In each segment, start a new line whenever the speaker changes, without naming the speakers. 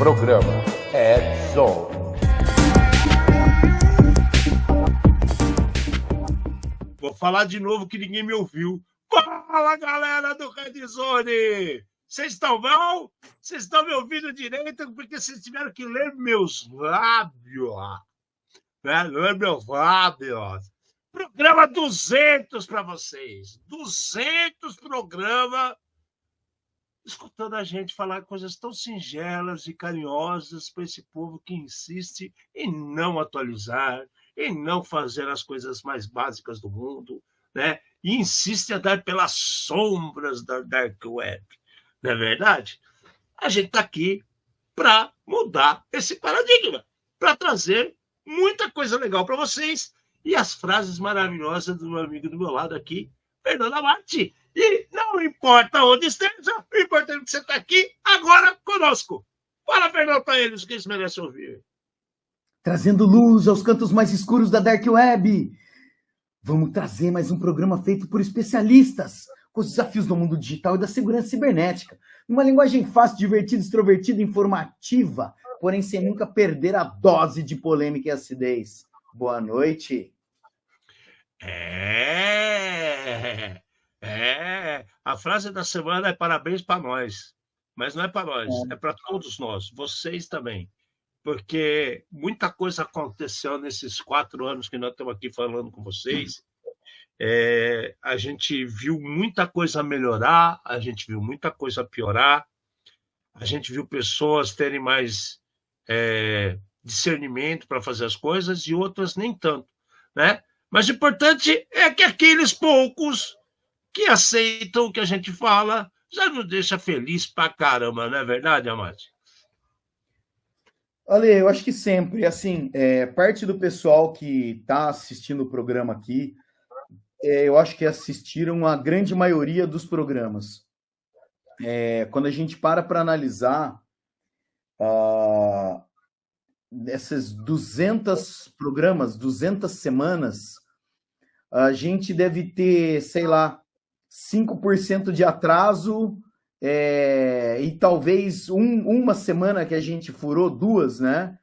Programa Edzone.
Vou falar de novo que ninguém me ouviu. Fala, galera do Edzone! Vocês estão bom? Vocês estão me ouvindo direito? Porque vocês tiveram que ler meus lábios. Né? Ler meus lábios. Programa 200 para vocês. 200 programas escutando a gente falar coisas tão singelas e carinhosas para esse povo que insiste em não atualizar, em não fazer as coisas mais básicas do mundo, né? E insiste em andar pelas sombras da Dark Web. Não é verdade? A gente está aqui para mudar esse paradigma, para trazer muita coisa legal para vocês e as frases maravilhosas do meu amigo do meu lado aqui, Fernando Amati. E não importa onde esteja, o importante é que você está aqui agora conosco. Fala, Fernando, para eles, que eles merecem ouvir.
Trazendo luz aos cantos mais escuros da Dark Web. Vamos trazer mais um programa feito por especialistas com os desafios do mundo digital e da segurança cibernética. Numa linguagem fácil, divertida, extrovertida, informativa, porém sem nunca perder a dose de polêmica e acidez. Boa noite.
A frase da semana é parabéns para nós. Mas não é para nós, é para todos nós, vocês também. Porque muita coisa aconteceu nesses 4 anos que nós estamos aqui falando com vocês. A gente viu muita coisa melhorar, a gente viu muita coisa piorar, a gente viu pessoas terem mais discernimento para fazer as coisas e outras nem tanto, né? Mas o importante é que aqueles poucos que aceitam o que a gente fala já nos deixa feliz pra caramba, não é verdade, Amati?
Olha, eu acho que sempre, assim, parte do pessoal que está assistindo o programa aqui, eu acho que assistiram a grande maioria dos programas. Quando a gente para analisar essas 200 programas, 200 semanas, a gente deve ter, sei lá, 5% de atraso e talvez uma semana que a gente furou, 2, né?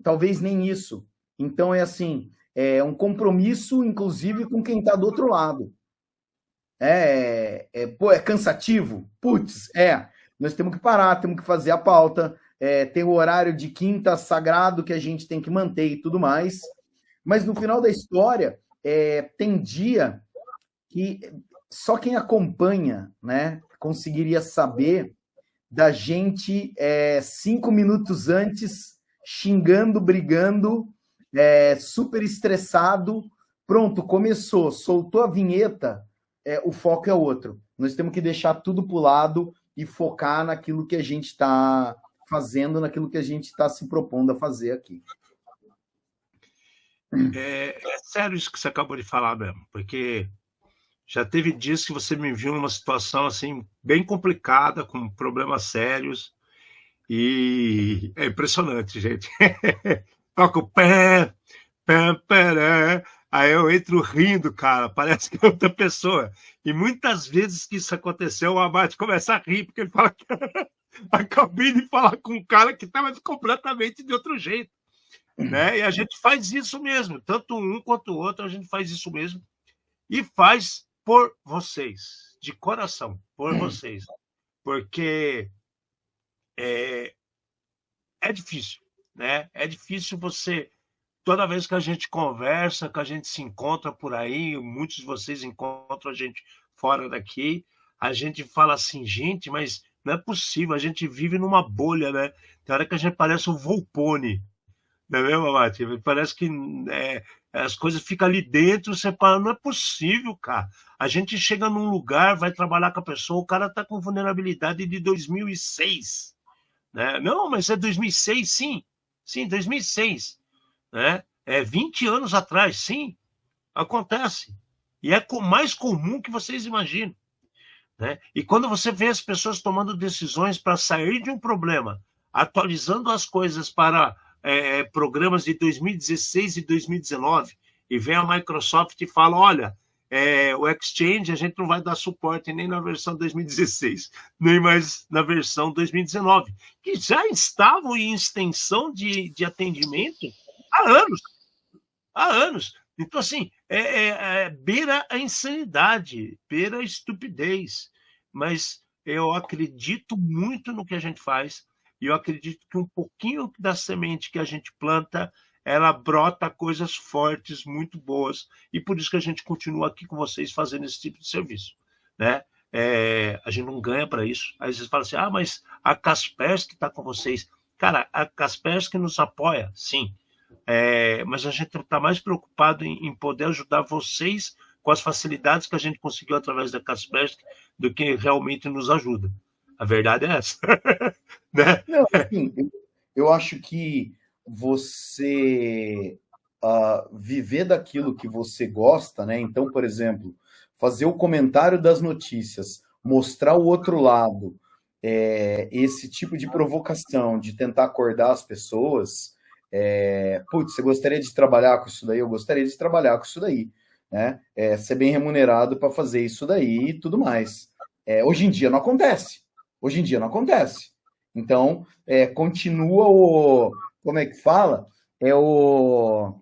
Talvez nem isso. Então, assim, é um compromisso, inclusive, com quem está do outro lado. É cansativo? Putz, Nós temos que parar, temos que fazer a pauta, tem o horário de quinta sagrado que a gente tem que manter e tudo mais. Mas, no final da história, tem dia que só quem acompanha, né, conseguiria saber da gente 5 minutos antes, xingando, brigando, super estressado. Pronto, começou, soltou a vinheta, o foco é outro. Nós temos que deixar tudo para o lado e focar naquilo que a gente está fazendo, naquilo que a gente está se propondo a fazer aqui.
É sério isso que você acabou de falar mesmo, porque já teve dias que você me viu numa situação assim bem complicada, com problemas sérios, e é impressionante, gente. Toca o pé, aí eu entro rindo, cara, parece que é outra pessoa. E muitas vezes que isso aconteceu, o Amati começa a rir, porque ele fala que acabei de falar com um cara que estava completamente de outro jeito. Né? E a gente faz isso mesmo, tanto um quanto o outro, a gente faz isso mesmo. E faz por vocês, de coração, por vocês. Porque é difícil, né? É difícil você... Toda vez que a gente conversa, que a gente se encontra por aí, muitos de vocês encontram a gente fora daqui, a gente fala assim, gente, mas não é possível, a gente vive numa bolha, né? Tem hora que a gente parece um Volpone, não é mesmo, Mati? Parece que as coisas ficam ali dentro, você fala, não é possível, cara. A gente chega num lugar, vai trabalhar com a pessoa, o cara está com vulnerabilidade de 2006. Né? Não, mas é 2006, sim. Sim, 2006. Né? 20 anos atrás, sim. Acontece. E é mais comum que vocês imaginam. Né? E quando você vê as pessoas tomando decisões para sair de um problema, atualizando as coisas para... programas de 2016 e 2019, e vem a Microsoft e fala, olha, o Exchange a gente não vai dar suporte nem na versão 2016, nem mais na versão 2019, que já estavam em extensão de atendimento há anos. Há anos. Então, assim, beira a insanidade, beira a estupidez. Mas eu acredito muito no que a gente faz e eu acredito que um pouquinho da semente que a gente planta, ela brota coisas fortes, muito boas, e por isso que a gente continua aqui com vocês fazendo esse tipo de serviço, né? A gente não ganha para isso. Aí vocês falam assim, mas a Kaspersky está com vocês. Cara, a Kaspersky nos apoia, sim, mas a gente está mais preocupado em poder ajudar vocês com as facilidades que a gente conseguiu através da Kaspersky do que realmente nos ajuda. A verdade é essa. Né?
Não, assim, eu acho que você viver daquilo que você gosta, né? Então, por exemplo, fazer o comentário das notícias, mostrar o outro lado, esse tipo de provocação, de tentar acordar as pessoas, você gostaria de trabalhar com isso daí? Eu gostaria de trabalhar com isso daí, né? Ser bem remunerado para fazer isso daí e tudo mais. Hoje em dia não acontece. Hoje em dia não acontece. Então, continua como é que fala? É o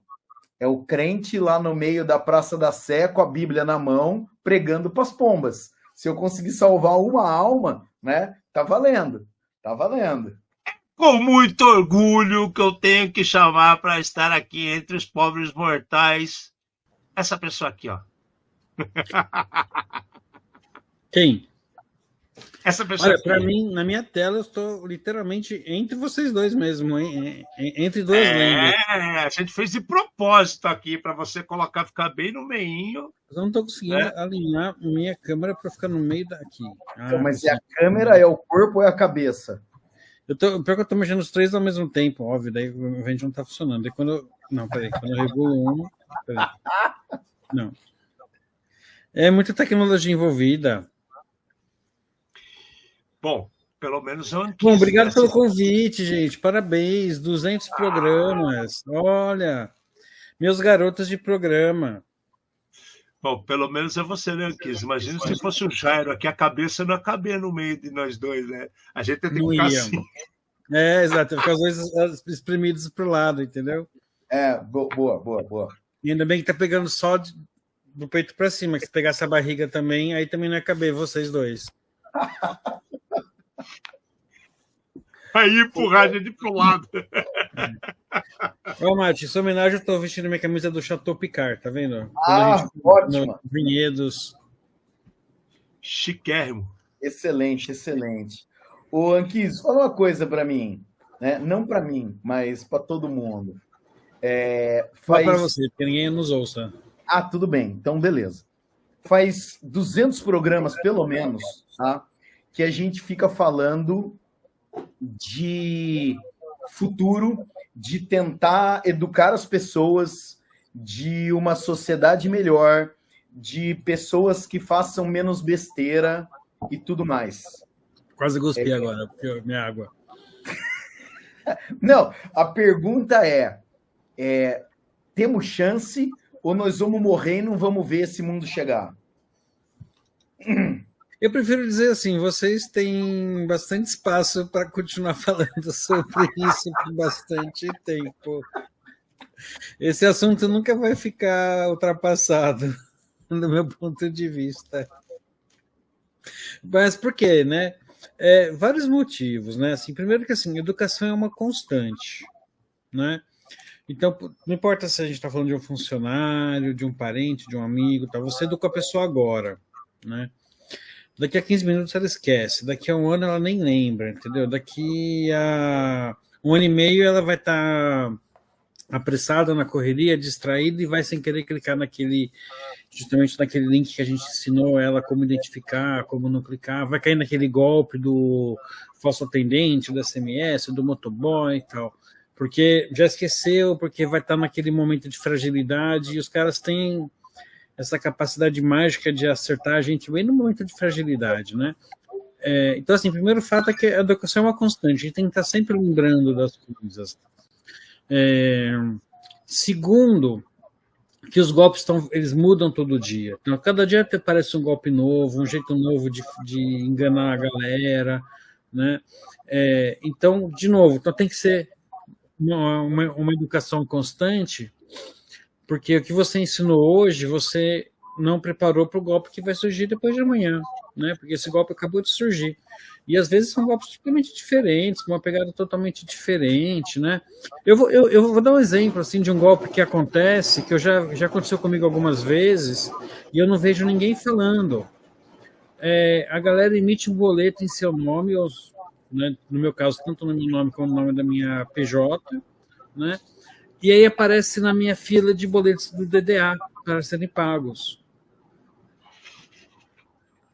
crente lá no meio da Praça da Sé com a Bíblia na mão, pregando para as pombas. Se eu conseguir salvar uma alma, né? Tá valendo. Tá valendo.
Com muito orgulho que eu tenho que chamar para estar aqui entre os pobres mortais, essa pessoa aqui, ó.
Quem?
Essa pessoa.
Olha, para mim, na minha tela, eu estou literalmente entre vocês dois mesmo, hein? Entre duas lendas.
A gente fez de propósito aqui para você ficar bem no meinho.
Eu não estou conseguindo alinhar minha câmera para ficar no meio daqui.
Mas a câmera é o corpo ou é a cabeça?
Pior que eu estou mexendo os três ao mesmo tempo, óbvio, daí o vídeo não está funcionando. Daí quando eu regulo uma. Peraí. Não. É muita tecnologia envolvida.
Bom, pelo menos eu
Bom, obrigado pelo convite, gente. Parabéns, 200 programas. Olha, meus garotos de programa.
Bom, pelo menos é você, né, Anquis? Imagina se fosse o Jairo aqui, a cabeça não ia caber no meio de nós dois, né? A gente tem que ficar assim.
Exato, ficar os dois espremidos para o lado, entendeu?
Boa.
E ainda bem que tá pegando só do peito para cima, que se pegasse a barriga também, aí também não ia caber vocês dois.
Aí empurrar a gente pro lado.
Ó, Mati, em sua homenagem eu tô vestindo minha camisa do Chateau Picard, tá vendo?
Ótimo.
Vinhedos.
Chiquérrimo.
Excelente. Ô, Anquis, fala uma coisa para mim, né? Não para mim, mas para todo mundo.
Fala para você, porque ninguém nos ouça.
Tudo bem, então beleza. Faz 200 programas, pelo menos, tá? Que a gente fica falando de futuro, de tentar educar as pessoas, de uma sociedade melhor, de pessoas que façam menos besteira e tudo mais.
Quase cuspi agora, porque minha água.
Não, a pergunta temos chance ou nós vamos morrer e não vamos ver esse mundo chegar?
Eu prefiro dizer assim, vocês têm bastante espaço para continuar falando sobre isso por bastante tempo. Esse assunto nunca vai ficar ultrapassado, do meu ponto de vista. Mas por quê, né? Vários motivos, né? Assim, primeiro que assim, educação é uma constante, né? Então, não importa se a gente está falando de um funcionário, de um parente, de um amigo, tá? Você educa a pessoa agora, né? Daqui a 15 minutos ela esquece, daqui a um ano ela nem lembra, entendeu? Daqui a um ano e meio ela vai estar apressada na correria, distraída e vai sem querer clicar justamente naquele link que a gente ensinou ela como identificar, como não clicar, vai cair naquele golpe do falso atendente, do SMS, do motoboy e tal, porque já esqueceu, porque vai estar naquele momento de fragilidade e os caras têm essa capacidade mágica de acertar a gente bem no momento de fragilidade, né? Então, assim, o primeiro fato é que a educação é uma constante, a gente tem que estar sempre lembrando das coisas. Segundo, que os golpes eles mudam todo dia. Então, cada dia aparece um golpe novo, um jeito novo de enganar a galera, né? Então, de novo, então tem que ser uma educação constante, porque o que você ensinou hoje, você não preparou para o golpe que vai surgir depois de amanhã, né? Porque esse golpe acabou de surgir. E às vezes são golpes totalmente diferentes, com uma pegada totalmente diferente, né? Eu vou dar um exemplo assim, de um golpe que acontece, que já aconteceu comigo algumas vezes, e eu não vejo ninguém falando. A galera emite um boleto em seu nome, né, no meu caso, tanto no meu nome como no nome da minha PJ, né? E aí aparece na minha fila de boletos do DDA para serem pagos.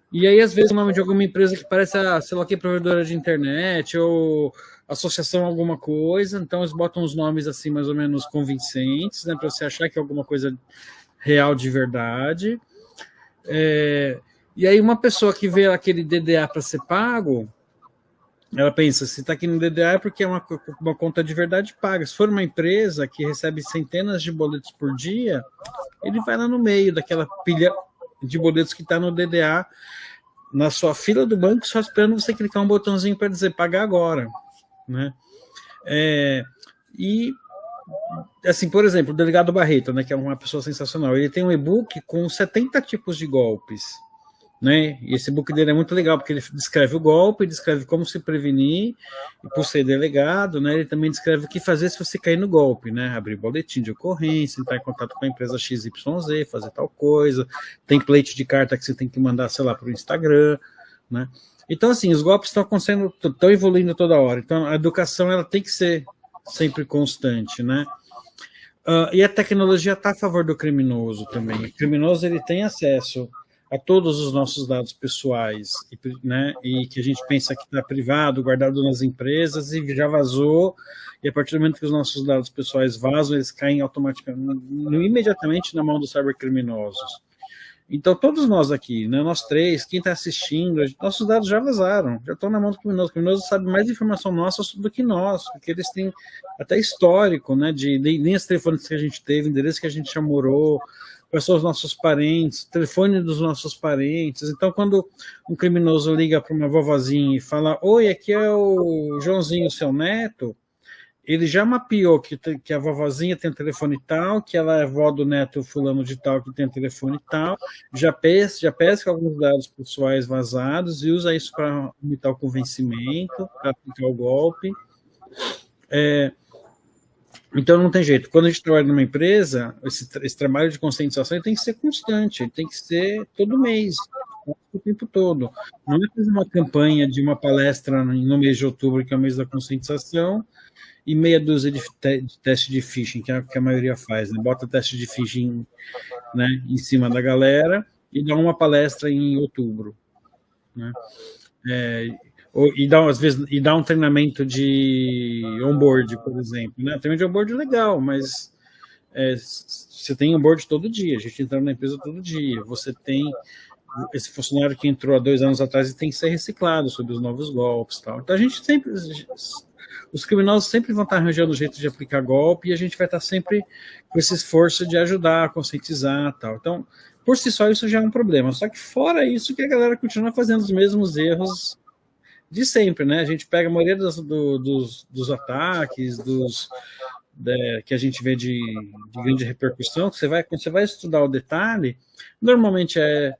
E aí, às vezes, o nome de alguma empresa que parece, sei lá, que provedora de internet ou associação alguma coisa, então eles botam os nomes assim, mais ou menos convincentes, né, para você achar que é alguma coisa real de verdade. E aí, uma pessoa que vê aquele DDA para ser pago, ela pensa, se está aqui no DDA é porque é uma conta de verdade paga. Se for uma empresa que recebe centenas de boletos por dia, ele vai lá no meio daquela pilha de boletos que está no DDA, na sua fila do banco, só esperando você clicar um botãozinho para dizer pagar agora, né? E, assim, por exemplo, o delegado Barreto, né, que é uma pessoa sensacional, ele tem um e-book com 70 tipos de golpes, né? E esse book dele é muito legal, porque ele descreve o golpe, descreve como se prevenir, e por ser delegado, né, ele também descreve o que fazer se você cair no golpe, né? Abrir boletim de ocorrência, entrar em contato com a empresa XYZ, fazer tal coisa, template de carta que você tem que mandar, sei lá, para o Instagram, né? Então, assim, os golpes estão evoluindo toda hora, então a educação ela tem que ser sempre constante, né? E a tecnologia está a favor do criminoso também. O criminoso ele tem acesso a todos os nossos dados pessoais, né, e que a gente pensa que está privado, guardado nas empresas, e já vazou, e a partir do momento que os nossos dados pessoais vazam, eles caem automaticamente, imediatamente na mão dos cybercriminosos. Então, todos nós aqui, né, nós três, quem está assistindo, nossos dados já vazaram, já estão na mão do criminoso. O criminoso sabe mais informação nossa do que nós, porque eles têm até histórico, né, de linhas telefônicas que a gente teve, endereço que a gente já morou, quais são os nossos parentes, telefone dos nossos parentes. Então, quando um criminoso liga para uma vovozinha e fala, oi, aqui é o Joãozinho, seu neto, ele já mapeou que a vovozinha tem telefone tal, que ela é avó do neto fulano de tal, que tem telefone tal, já pesca alguns dados pessoais vazados e usa isso para imitar o convencimento, para aplicar o golpe. Então não tem jeito. Quando a gente trabalha numa empresa, esse trabalho de conscientização tem que ser constante, tem que ser todo mês, o tempo todo. Não é fazer uma campanha de uma palestra no mês de outubro, que é o mês da conscientização, e meia dúzia de teste de phishing, que a maioria faz, né? Bota teste de phishing, né, em cima da galera e dá uma palestra em outubro, né? Às vezes, dá um treinamento de onboard, por exemplo, né? Treinamento de onboard é legal, mas você tem onboard todo dia, a gente entra na empresa todo dia, você tem esse funcionário que entrou há 2 anos atrás e tem que ser reciclado sobre os novos golpes, tal. Então a gente sempre, os criminosos sempre vão estar arranjando jeito de aplicar golpe e a gente vai estar sempre com esse esforço de ajudar, a conscientizar, tal. Então, por si só, isso já é um problema. Só que fora isso, que a galera continua fazendo os mesmos erros de sempre, né? A gente pega a maioria dos ataques, que a gente vê de grande repercussão, que quando você vai estudar o detalhe, normalmente é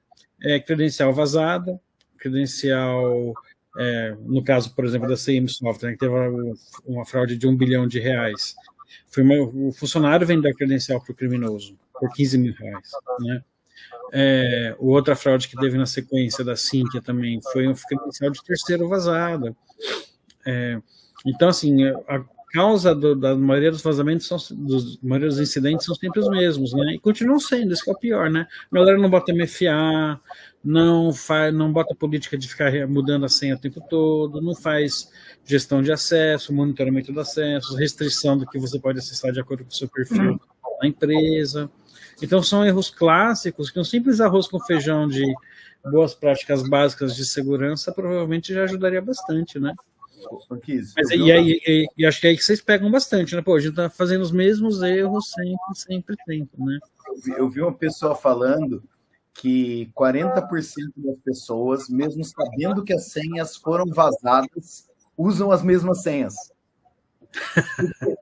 credencial vazada, credencial, no caso, por exemplo, da CM Software, que teve uma fraude de R$1 bilhão. O funcionário vendeu a credencial para o criminoso por R$15 mil, né? Outra fraude que teve na sequência da Sinqia também foi um credencial de terceiro vazada. Então, assim, a causa da maioria dos vazamentos, maioria dos incidentes são sempre os mesmos, né? E continuam sendo, isso que é o pior, né? A galera não bota MFA, não bota política de ficar mudando a senha o tempo todo, não faz gestão de acesso, monitoramento do acesso, restrição do que você pode acessar de acordo com o seu perfil na empresa. Então, são erros clássicos que um simples arroz com feijão de boas práticas básicas de segurança provavelmente já ajudaria bastante, né? Mas, e acho que é aí que vocês pegam bastante, né? Pô, a gente tá fazendo os mesmos erros sempre, né?
Eu vi uma pessoa falando que 40% das pessoas, mesmo sabendo que as senhas foram vazadas, usam as mesmas senhas.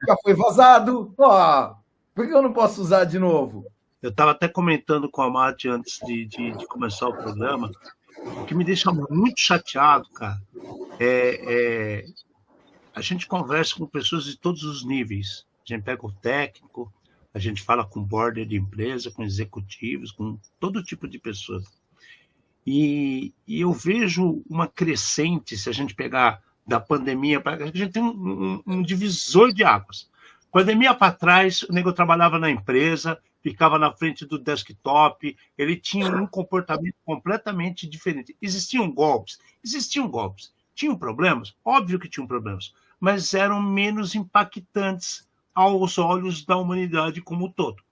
Já foi vazado, por que eu não posso usar de novo?
Eu estava até comentando com a Mati antes de começar o programa, o que me deixa muito chateado, cara, a gente conversa com pessoas de todos os níveis. A gente pega o técnico, a gente fala com board de empresa, com executivos, com todo tipo de pessoas. E eu vejo uma crescente, se a gente pegar da pandemia, a gente tem um divisor de águas. Pandemia para trás, o nego trabalhava na empresa, ficava na frente do desktop, ele tinha um comportamento completamente diferente. Existiam golpes. Tinham problemas? Óbvio que tinham problemas, mas eram menos impactantes aos olhos da humanidade como um todo.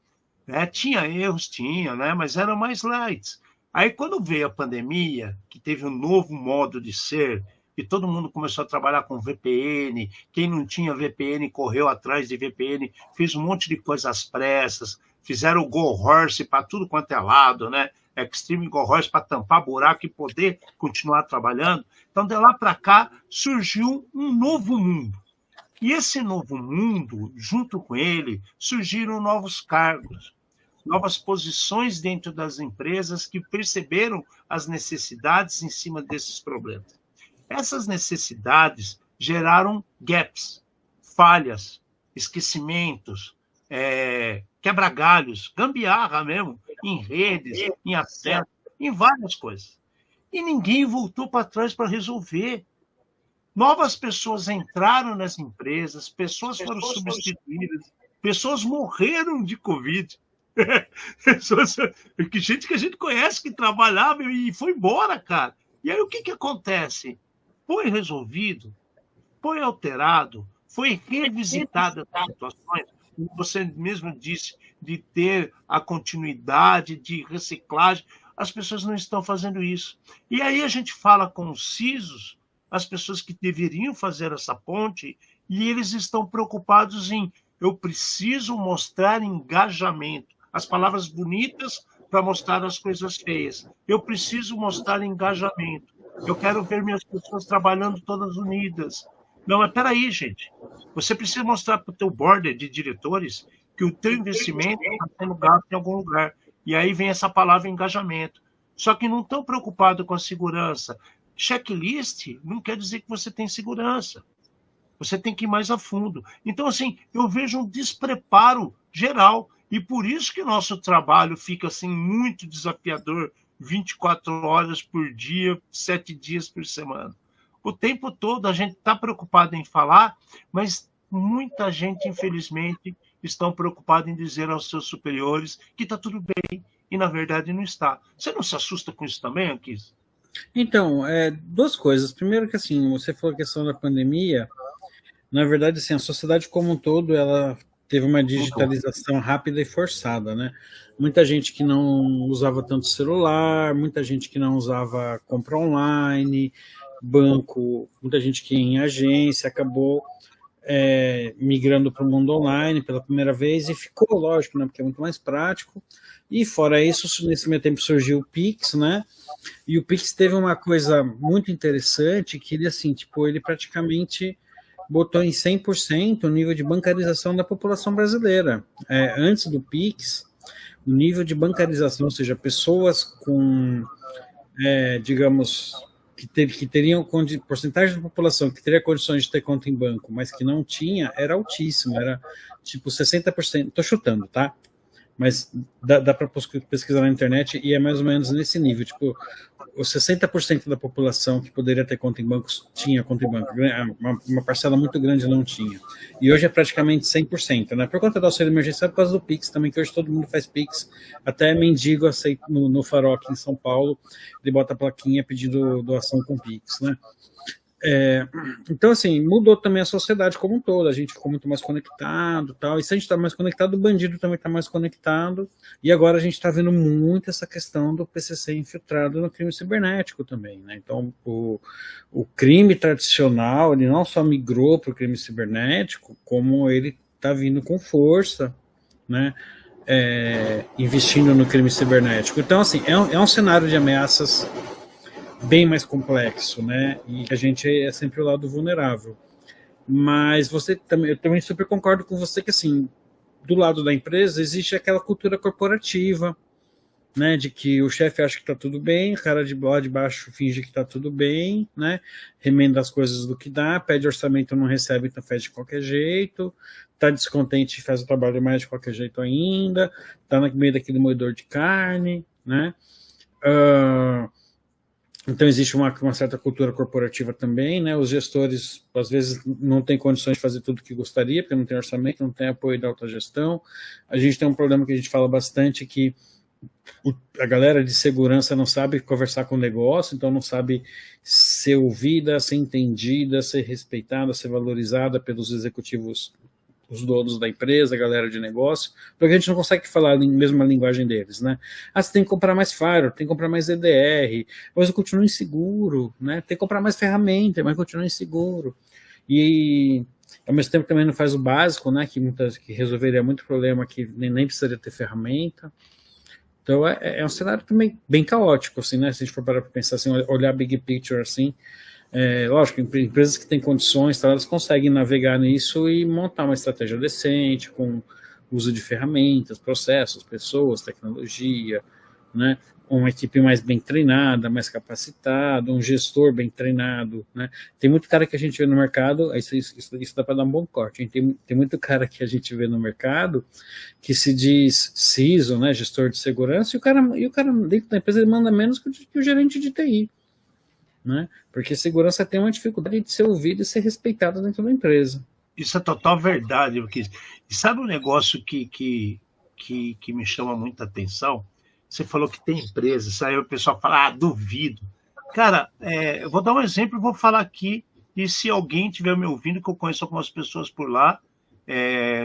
Tinha erros, né? Mas eram mais light. Aí, quando veio a pandemia, que teve um novo modo de ser, que todo mundo começou a trabalhar com VPN, quem não tinha VPN correu atrás de VPN, fez um monte de coisas às pressas, fizeram o Go Horse para tudo quanto é lado, né? Extreme Go Horse para tampar buraco e poder continuar trabalhando. Então, de lá para cá, surgiu um novo mundo. E esse novo mundo, junto com ele, surgiram novos cargos, novas posições dentro das empresas que perceberam as necessidades em cima desses problemas. Essas necessidades geraram gaps, falhas, esquecimentos, quebra-galhos, gambiarra mesmo, em redes, em acesso, em várias coisas. E ninguém voltou para trás para resolver. Novas pessoas entraram nas empresas, pessoas foram substituídas, pessoas morreram de Covid. Gente que a gente conhece que trabalhava e foi embora, cara. E aí o que acontece? Foi resolvido, foi alterado, foi revisitada as situações, como você mesmo disse, de ter a continuidade de reciclagem. As pessoas não estão fazendo isso. E aí a gente fala com os CISOs, as pessoas que deveriam fazer essa ponte, e eles estão preocupados em eu preciso mostrar engajamento. As palavras bonitas para mostrar as coisas feias. Eu preciso mostrar engajamento. Eu quero ver minhas pessoas trabalhando todas unidas. Não, mas peraí, gente. Você precisa mostrar para o teu board de diretores que o teu investimento está sendo gasto em algum lugar. E aí vem essa palavra engajamento. Só que não estão preocupados com a segurança. Checklist não quer dizer que você tem segurança. Você tem que ir mais a fundo. Então, assim, eu vejo um despreparo geral. E por isso que nosso trabalho fica assim muito desafiador, 24 horas por dia, 7 dias por semana. O tempo todo a gente está preocupado em falar, mas muita gente, infelizmente, estão preocupada em dizer aos seus superiores que está tudo bem, e na verdade não está. Você não se assusta com isso também, Anquis?
Então, duas coisas. Primeiro que, assim, você falou a questão da pandemia. Na verdade, assim, a sociedade como um todo, ela teve uma digitalização rápida e forçada, né? Muita gente que não usava tanto celular, muita gente que não usava compra online, banco, muita gente que ia em agência, acabou migrando para o mundo online pela primeira vez, e ficou, lógico, né? Porque é muito mais prático. E fora isso, nesse meio tempo surgiu o Pix, né? E o Pix teve uma coisa muito interessante, que ele, assim, tipo, ele praticamente botou em 100% o nível de bancarização da população brasileira. Antes do Pix, o nível de bancarização, ou seja, pessoas com, digamos, que teriam, porcentagem da população que teria condições de ter conta em banco, mas que não tinha, era altíssimo, era tipo 60%, estou chutando, tá? Mas dá para pesquisar na internet e é mais ou menos nesse nível, tipo, os 60% da população que poderia ter conta em bancos tinha conta em banco, uma parcela muito grande não tinha. E hoje é praticamente 100%, né? Por conta do auxílio emergencial, por causa do Pix também, que hoje todo mundo faz Pix, até mendigo aceita no Farol aqui em São Paulo, ele bota a plaquinha pedindo doação com Pix, né? Então, assim, mudou também a sociedade como um todo, a gente ficou muito mais conectado, tal, e se a gente está mais conectado, o bandido também está mais conectado, e agora a gente está vendo muito essa questão do PCC infiltrado no crime cibernético também, né? Então, o crime tradicional, ele não só migrou para o crime cibernético, como ele está vindo com força, né? Investindo no crime cibernético. Então, assim, é um cenário de ameaças bem mais complexo, né? E a gente é sempre o lado vulnerável. Mas eu também super concordo com você que, assim, do lado da empresa existe aquela cultura corporativa, né? De que o chefe acha que tá tudo bem, o cara lá de baixo finge que tá tudo bem, né? Remenda as coisas do que dá, pede orçamento, não recebe, então faz de qualquer jeito, tá descontente e faz o trabalho mais de qualquer jeito ainda, tá no meio daquele moedor de carne, né? Então existe uma certa cultura corporativa também, né? Os gestores, às vezes, não têm condições de fazer tudo o que gostaria, porque não tem orçamento, não tem apoio da autogestão. A gente tem um problema que a gente fala bastante, que a galera de segurança não sabe conversar com o negócio, então não sabe ser ouvida, ser entendida, ser respeitada, ser valorizada pelos executivos, os donos da empresa, a galera de negócio, porque a gente não consegue falar a mesma linguagem deles, né? Você tem que comprar mais firewall, tem que comprar mais EDR, mas eu continuo inseguro, né? Tem que comprar mais ferramenta, mas continua inseguro. E ao mesmo tempo também não faz o básico, né? Que resolveria muito problema, que nem precisaria ter ferramenta. Então é um cenário também bem caótico, assim, né? Se a gente for parar para pensar assim, olhar big picture assim. Lógico, empresas que têm condições, tá, elas conseguem navegar nisso e montar uma estratégia decente, com uso de ferramentas, processos, pessoas, tecnologia, né? Uma equipe mais bem treinada, mais capacitada, um gestor bem treinado, né? Tem muito cara que a gente vê no mercado, isso dá para dar um bom corte, hein? Tem muito cara que a gente vê no mercado que se diz CISO, né? Gestor de segurança, e o cara dentro da empresa ele manda menos que o gerente de TI. Né? Porque segurança tem uma dificuldade de ser ouvida e ser respeitada dentro da empresa.
Isso é total verdade, porque e sabe um negócio que me chama muita atenção? Você falou que tem empresas, aí o pessoal fala, duvido. Cara, eu vou dar um exemplo e vou falar aqui, e se alguém estiver me ouvindo, que eu conheço algumas pessoas por lá,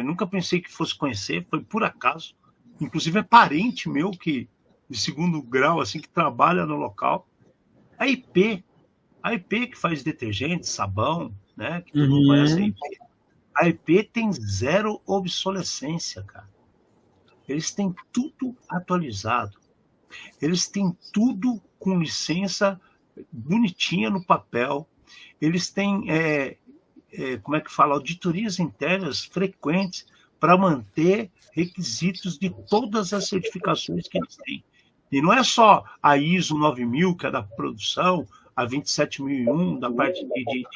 nunca pensei que fosse conhecer, foi por acaso, inclusive é parente meu, que de segundo grau, assim, que trabalha no local. A IP que faz detergente, sabão, né? Que todo mundo conhece a IP tem zero obsolescência, cara. Eles têm tudo atualizado. Eles têm tudo com licença bonitinha no papel. Eles têm, como é que fala, auditorias internas frequentes para manter requisitos de todas as certificações que eles têm. E não é só a ISO 9000, que é da produção, a 27001, da parte de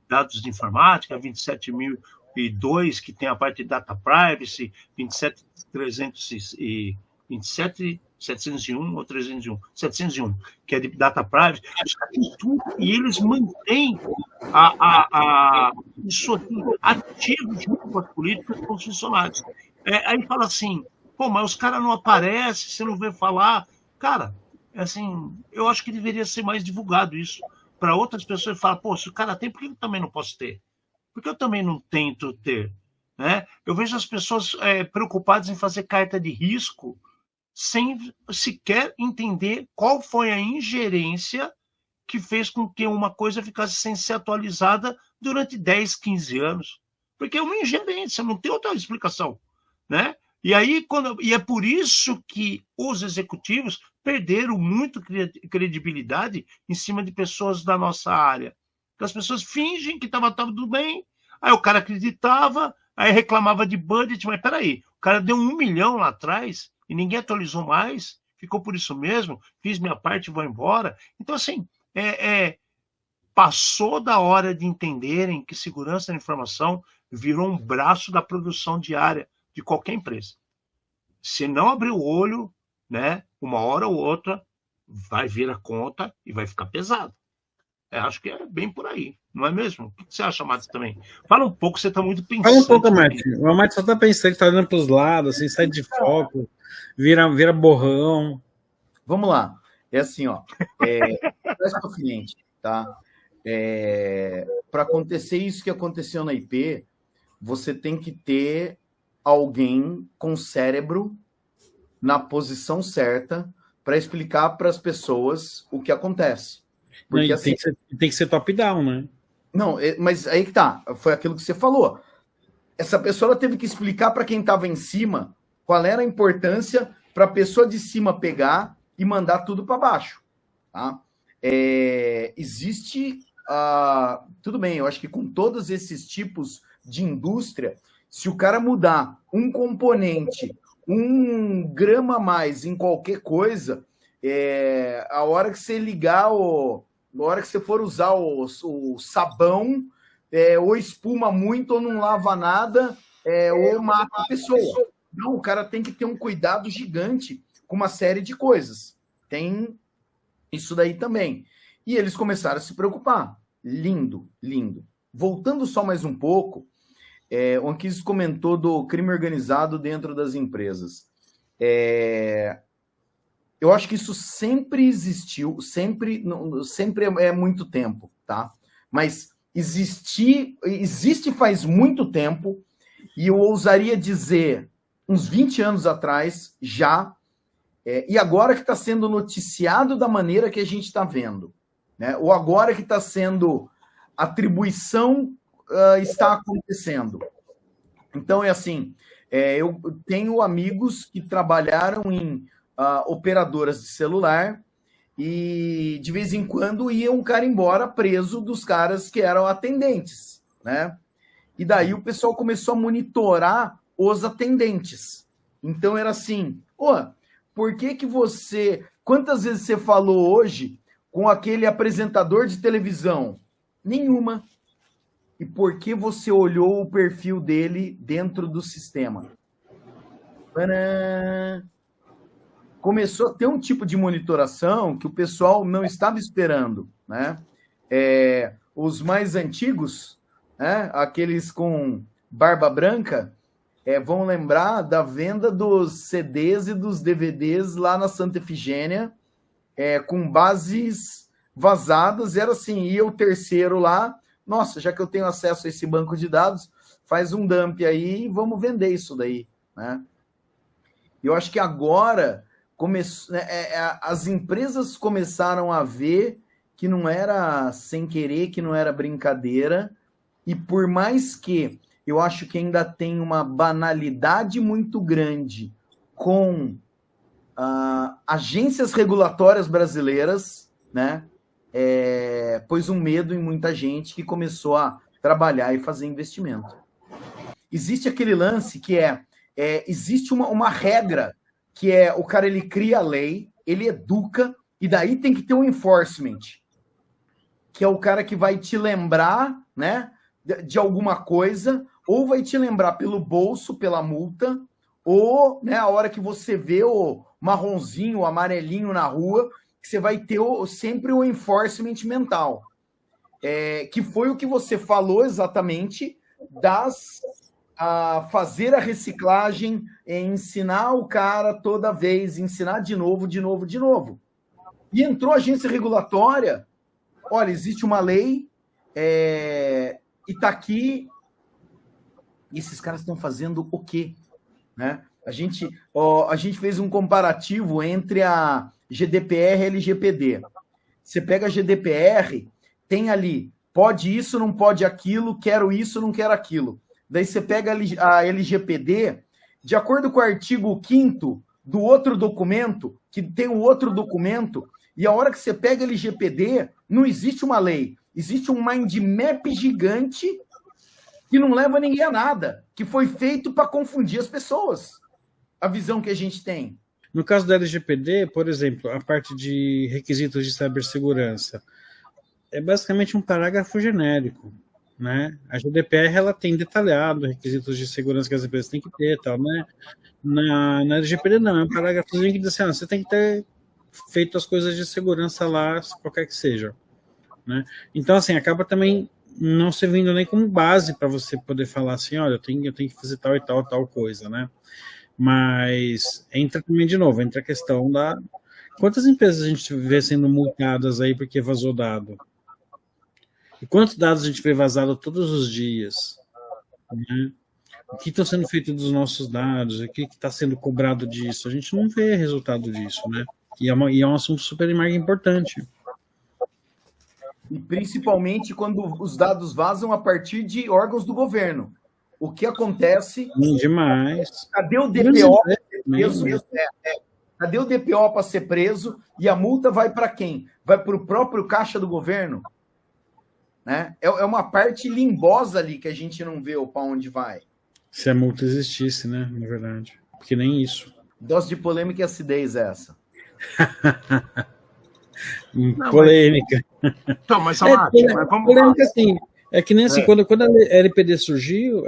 dados de informática, a 27002, que tem a parte de data privacy, 27701 ou 301, 701, que é de data privacy, e eles mantêm isso aqui ativo junto com as políticas com os funcionários. Aí fala assim, pô, mas os caras não aparecem, você não vê falar. Cara, assim, eu acho que deveria ser mais divulgado isso para outras pessoas. Falar, pô, se o cara tem, por que eu também não posso ter? Por que eu também não tento ter? Né? Eu vejo as pessoas preocupadas em fazer carta de risco sem sequer entender qual foi a ingerência que fez com que uma coisa ficasse sem ser atualizada durante 10, 15 anos. Porque é uma ingerência, não tem outra explicação, né? E é por isso que os executivos perderam muito credibilidade em cima de pessoas da nossa área. Porque as pessoas fingem que estava tudo bem, aí o cara acreditava, aí reclamava de budget, mas peraí, o cara deu 1 milhão lá atrás e ninguém atualizou mais, ficou por isso mesmo, fiz minha parte e vou embora. Então, assim, passou da hora de entenderem que segurança da informação virou um braço da produção diária de qualquer empresa. Se não abrir o olho, né, uma hora ou outra, vai vir a conta e vai ficar pesado. Acho que é bem por aí, não é mesmo? O que você acha, Matos, também? Fala um pouco, você está muito pensando.
Fala um pouco, Matos. O Matos só está pensando, está olhando para os lados, assim, sai de foco, vira borrão.
Vamos lá. É assim, ó. Presta para o cliente, tá? Para acontecer isso que aconteceu na IP, você tem que ter alguém com cérebro na posição certa para explicar para as pessoas o que acontece. Porque, assim,
tem que ser top-down, né?
Não, mas aí que tá, foi aquilo que você falou. Essa pessoa ela teve que explicar para quem estava em cima qual era a importância para a pessoa de cima pegar e mandar tudo para baixo. Tá? Existe... tudo bem, eu acho que com todos esses tipos de indústria, se o cara mudar um componente, 1 grama a mais em qualquer coisa, a hora que você ligar na hora que você for usar o sabão, ou espuma muito, ou não lava nada, ou mata a pessoa. Não, o cara tem que ter um cuidado gigante com uma série de coisas. Tem isso daí também. E eles começaram a se preocupar. Lindo, lindo. Voltando só mais um pouco, o Anquises comentou do crime organizado dentro das empresas. Eu acho que isso sempre existiu, sempre é muito tempo, tá? Mas existe faz muito tempo, e eu ousaria dizer, uns 20 anos atrás, já, e agora que está sendo noticiado da maneira que a gente está vendo, né? Ou agora que está sendo atribuição está acontecendo. Então, é assim, eu tenho amigos que trabalharam em operadoras de celular e, de vez em quando, ia um cara embora preso dos caras que eram atendentes, né? E daí o pessoal começou a monitorar os atendentes. Então, era assim, por que você... Quantas vezes você falou hoje com aquele apresentador de televisão? Nenhuma. E por que você olhou o perfil dele dentro do sistema? Tadã! Começou a ter um tipo de monitoração que o pessoal não estava esperando, né? Os mais antigos, né? Aqueles com barba branca, vão lembrar da venda dos CDs e dos DVDs lá na Santa Efigênia, com bases vazadas. Era assim, ia o terceiro lá, nossa, já que eu tenho acesso a esse banco de dados, faz um dump aí e vamos vender isso daí, né? Eu acho que agora as empresas começaram a ver que não era sem querer, que não era brincadeira, e por mais que eu acho que ainda tem uma banalidade muito grande com agências regulatórias brasileiras, né? Pôs um medo em muita gente que começou a trabalhar e fazer investimento. Existe aquele lance que existe uma regra, que o cara ele cria a lei, ele educa, e daí tem que ter um enforcement, que é o cara que vai te lembrar, né, de alguma coisa, ou vai te lembrar pelo bolso, pela multa, ou, né, a hora que você vê o marronzinho, o amarelinho na rua, que você vai ter sempre o enforcement mental. Que foi o que você falou exatamente fazer a reciclagem, ensinar o cara toda vez, ensinar de novo. E entrou a agência regulatória, olha, existe uma lei, e está aqui, e esses caras estão fazendo o quê? Né? A gente fez um comparativo entre a GDPR e a LGPD. Você pega a GDPR, tem ali, pode isso, não pode aquilo, quero isso, não quero aquilo. Daí você pega a LGPD, de acordo com o artigo 5º do outro documento, que tem um outro documento, e a hora que você pega a LGPD, não existe uma lei, existe um mind map gigante que não leva ninguém a nada, que foi feito para confundir as pessoas, a visão que a gente tem.
No caso da LGPD, por exemplo, a parte de requisitos de cibersegurança é basicamente um parágrafo genérico, né? A GDPR ela tem detalhado requisitos de segurança que as empresas têm que ter, tal, né? Na LGPD não, é um parágrafozinho que diz assim, você tem que ter feito as coisas de segurança lá, qualquer que seja, né? Então, assim, acaba também não servindo nem como base para você poder falar assim, olha, eu tenho que fazer tal e tal coisa, né? Mas entra também, de novo, entra a questão da... Quantas empresas a gente vê sendo multadas aí porque vazou dado? E quantos dados a gente vê vazado todos os dias? Né? O que está sendo feito dos nossos dados? O que está sendo cobrado disso? A gente não vê resultado disso, né? E é um assunto super mega importante.
E principalmente quando os dados vazam a partir de órgãos do governo. O que acontece?
Demais.
Cadê o DPO para ser preso? Cadê o DPO para ser preso? E a multa vai para quem? Vai para o próprio caixa do governo? Né? É uma parte limbosa ali que a gente não vê para onde vai.
Se a multa existisse, né? Na verdade. Porque nem isso.
Dose de polêmica e acidez essa.
Polêmica.
Então, mas vamos
polêmica, assim. É que nem assim, quando a LGPD surgiu,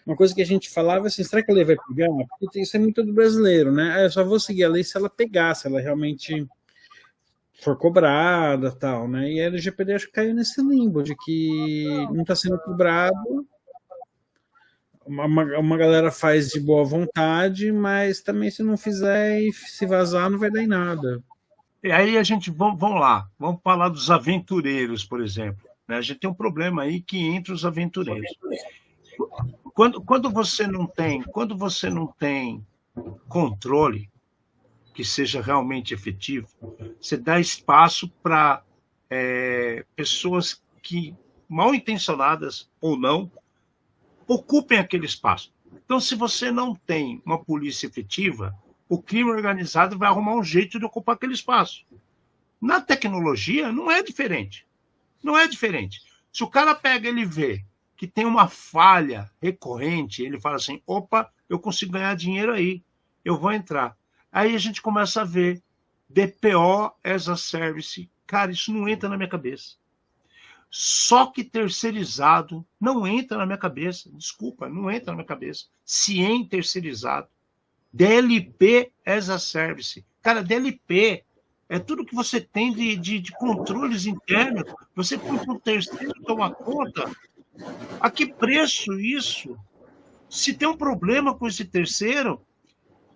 uma coisa que a gente falava assim, será que a lei vai pegar? Porque isso é muito do brasileiro, né? Eu só vou seguir a lei se ela pegar, se ela realmente for cobrada, tal, né? E a LGPD acho que caiu nesse limbo de que não está sendo cobrado, uma galera faz de boa vontade, mas também se não fizer e se vazar não vai dar em nada.
E aí a gente, vamos lá, vamos falar dos aventureiros, por exemplo. A gente tem um problema aí que entre os aventureiros. Quando você não tem controle que seja realmente efetivo, você dá espaço para pessoas que, mal intencionadas ou não, ocupem aquele espaço. Então, se você não tem uma polícia efetiva, o crime organizado vai arrumar um jeito de ocupar aquele espaço. Na tecnologia, não é diferente. Não é diferente. Se o cara pega, ele vê que tem uma falha recorrente, ele fala assim, opa, eu consigo ganhar dinheiro aí, eu vou entrar. Aí a gente começa a ver DPO as a service. Cara, isso não entra na minha cabeça. Só que terceirizado não entra na minha cabeça. Desculpa, não entra na minha cabeça. CIEM terceirizado. DLP as a service. Cara, DLP é tudo que você tem de controles internos. Você põe para um terceiro tomar conta. A que preço isso? Se tem um problema com esse terceiro,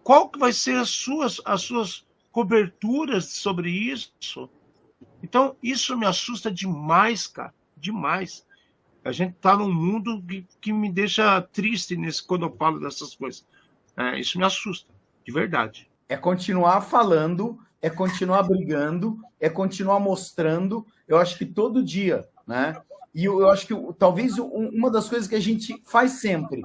qual que vai ser as suas coberturas sobre isso? Então, isso me assusta demais, cara. Demais. A gente está num mundo que me deixa triste quando eu falo dessas coisas. Isso me assusta, de verdade.
É continuar falando, é continuar brigando, é continuar mostrando. Eu acho que todo dia, né? E eu acho que talvez uma das coisas que a gente faz sempre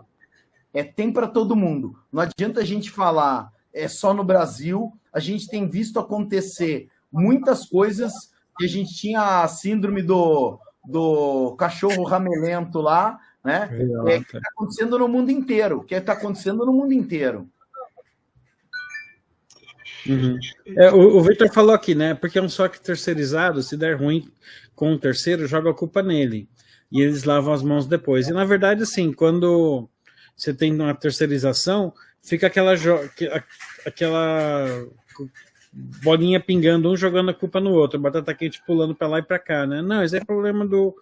tem para todo mundo. Não adianta a gente falar só no Brasil. A gente tem visto acontecer muitas coisas que a gente tinha a síndrome do cachorro ramelento lá, né? Que está acontecendo no mundo inteiro.
Uhum. O Victor falou aqui, né? Porque é um SOC terceirizado, se der ruim com o terceiro, joga a culpa nele. E eles lavam as mãos depois. E, na verdade, assim, quando você tem uma terceirização, fica aquela bolinha pingando, um jogando a culpa no outro, batata quente pulando para lá e para cá, né? Não, esse é problema do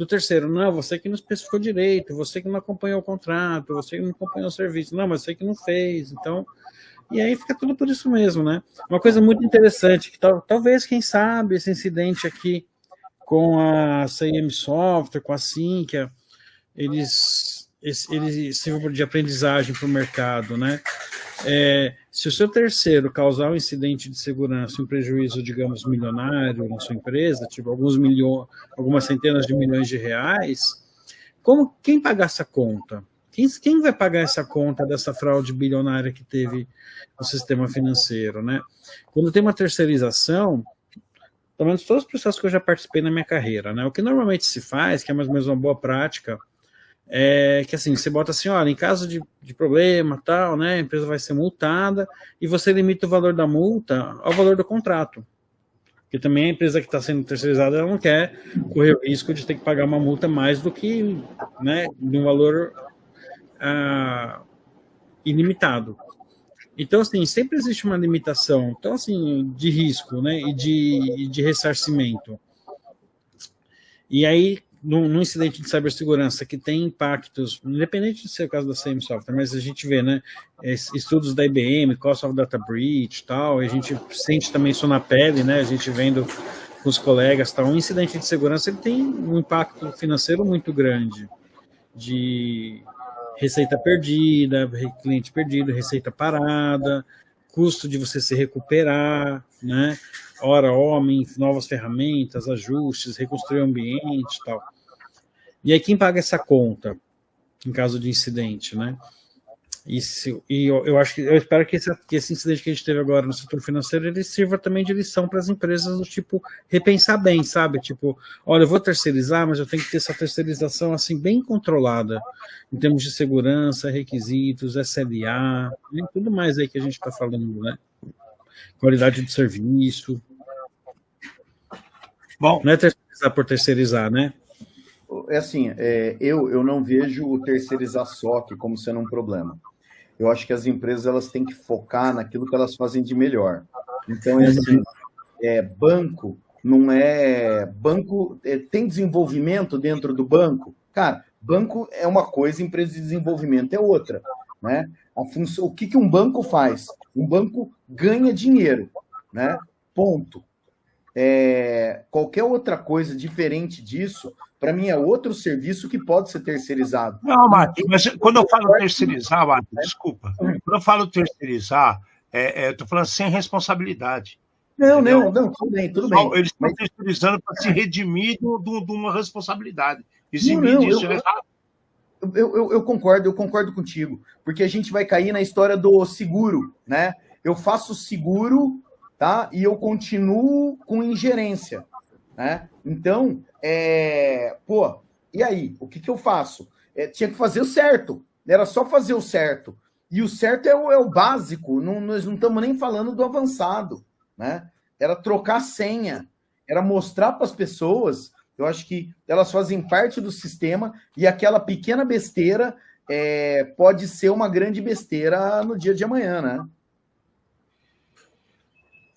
terceiro. Não, você que não especificou direito, você que não acompanhou o contrato, você que não acompanhou o serviço. Não, mas você que não fez. Então, e aí fica tudo por isso mesmo, né? Uma coisa muito interessante, que talvez, quem sabe, esse incidente aqui com a CIM Software, com a Sinqia, eles sirvam de aprendizagem para o mercado, né? Se o seu terceiro causar um incidente de segurança, um prejuízo, digamos, milionário na sua empresa, tipo algumas centenas de milhões de reais, quem pagar essa conta? Quem vai pagar essa conta dessa fraude bilionária que teve no sistema financeiro, né? Quando tem uma terceirização, pelo menos todos os processos que eu já participei na minha carreira, né? O que normalmente se faz, que é mais ou menos uma boa prática, é que assim, você bota assim, olha, em caso de problema, tal, né, a empresa vai ser multada e você limita o valor da multa ao valor do contrato. Porque também a empresa que está sendo terceirizada, ela não quer correr o risco de ter que pagar uma multa mais do que, né, de um valor ilimitado. Então, assim, sempre existe uma limitação, então, assim, de risco, né, e de ressarcimento. E aí, num incidente de cibersegurança que tem impactos, independente de ser o caso da CIM Software, mas a gente vê, né, estudos da IBM, Cost of Data Breach e tal, e a gente sente também isso na pele, né, a gente vendo com os colegas, tá? Um incidente de segurança ele tem um impacto financeiro muito grande, de receita perdida, cliente perdido, receita parada, custo de você se recuperar, né? Hora homem, novas ferramentas, ajustes, reconstruir o ambiente e tal. E aí quem paga essa conta em caso de incidente, né? Eu acho que eu espero que esse incidente que a gente teve agora no setor financeiro ele sirva também de lição para as empresas do tipo repensar bem, sabe? Tipo, olha, eu vou terceirizar, mas eu tenho que ter essa terceirização assim bem controlada em termos de segurança, requisitos, SLA, e tudo mais aí que a gente está falando, né? Qualidade do serviço.
Bom,
não é terceirizar por terceirizar, né?
É assim, eu não vejo o terceirizar SOC como sendo um problema. Eu acho que as empresas elas têm que focar naquilo que elas fazem de melhor. Então, assim, banco não é... Banco tem desenvolvimento dentro do banco? Cara, banco é uma coisa, empresa de desenvolvimento é outra, né? O que um banco faz? Um banco ganha dinheiro, né? Ponto. Qualquer outra coisa diferente disso, para mim, é outro serviço que pode ser terceirizado.
Não, Mati, mas quando eu falo terceirizar, Mati, desculpa. Quando eu falo terceirizar, eu estou falando sem responsabilidade.
Não, tudo bem.
Eles estão terceirizando para se redimir de uma responsabilidade. Eximir disso.
Eu concordo contigo, porque a gente vai cair na história do seguro, né? Eu faço seguro, tá? E eu continuo com ingerência, né? Então, e aí? O que eu faço? Tinha que fazer o certo. Era só fazer o certo. E o certo é o básico. Nós não estamos nem falando do avançado, né? Era trocar a senha. Era mostrar para as pessoas. Eu acho que elas fazem parte do sistema e aquela pequena besteira pode ser uma grande besteira no dia de amanhã, né?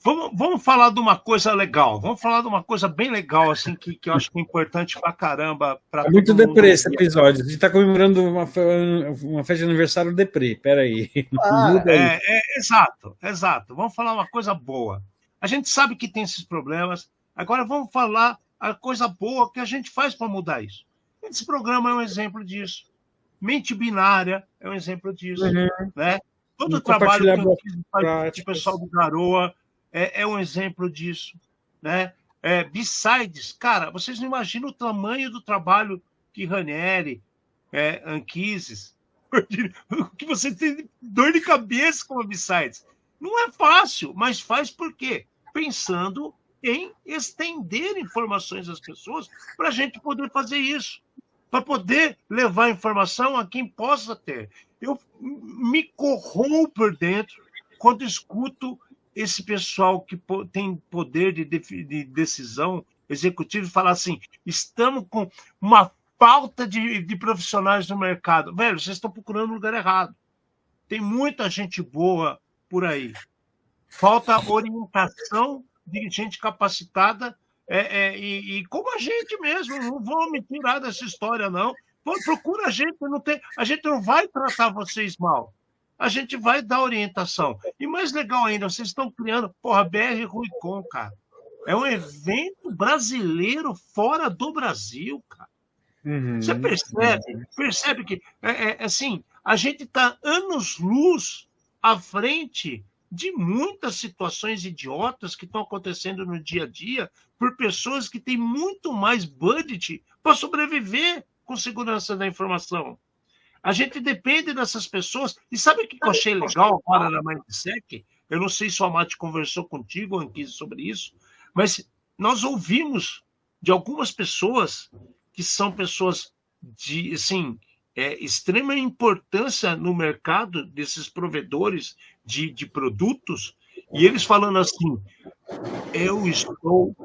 Vamos falar de uma coisa legal. Vamos falar de uma coisa bem legal, assim, que eu acho que é importante pra caramba.
É muito deprê esse episódio. A gente está comemorando uma festa de aniversário deprê. Peraí.
Exato. Vamos falar uma coisa boa. A gente sabe que tem esses problemas. Agora vamos falar a coisa boa que a gente faz para mudar isso. Esse programa é um exemplo disso. Mente binária é um exemplo disso. Né? Todo o trabalho que eu fiz com o pessoal do Garoa é um exemplo disso, né? Besides, cara, vocês não imaginam o tamanho do trabalho que Ranieri, Anquises, que vocês têm dor de cabeça com a Besides. Não é fácil, mas faz por quê? Pensando em estender informações às pessoas para a gente poder fazer isso, para poder levar informação a quem possa ter. Eu me corroo por dentro quando escuto esse pessoal que tem poder de decisão executiva falar assim, estamos com uma falta de profissionais no mercado. Velho, vocês estão procurando no lugar errado. Tem muita gente boa por aí. Falta orientação de gente capacitada e como a gente mesmo. Não vou me tirar dessa história, não. Procura a gente não vai tratar vocês mal. A gente vai dar orientação. E mais legal ainda, vocês estão criando, BR Ruicon, cara. É um evento brasileiro fora do Brasil, cara. Você percebe que, assim, a gente está anos-luz à frente de muitas situações idiotas que estão acontecendo no dia a dia por pessoas que têm muito mais budget para sobreviver com segurança da informação. A gente depende dessas pessoas. E sabe o que eu achei legal agora na Mindsec? Eu não sei se o Amati conversou contigo, Anquise, sobre isso, mas nós ouvimos de algumas pessoas que são pessoas de extrema importância no mercado desses provedores de produtos, e eles falando assim, eu estou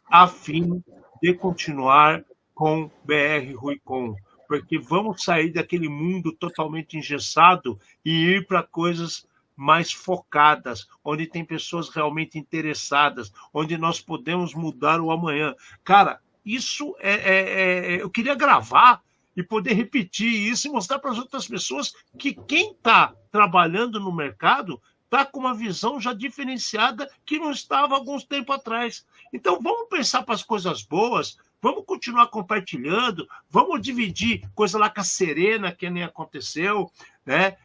a fim de continuar com BR Ruicon, porque vamos sair daquele mundo totalmente engessado e ir para coisas mais focadas, onde tem pessoas realmente interessadas, onde nós podemos mudar o amanhã. Cara, isso eu queria gravar e poder repetir isso e mostrar para as outras pessoas que quem está trabalhando no mercado está com uma visão já diferenciada que não estava há alguns tempos atrás. Então, vamos pensar para as coisas boas, vamos continuar compartilhando, vamos dividir coisa lá com a Serena, que nem aconteceu, né?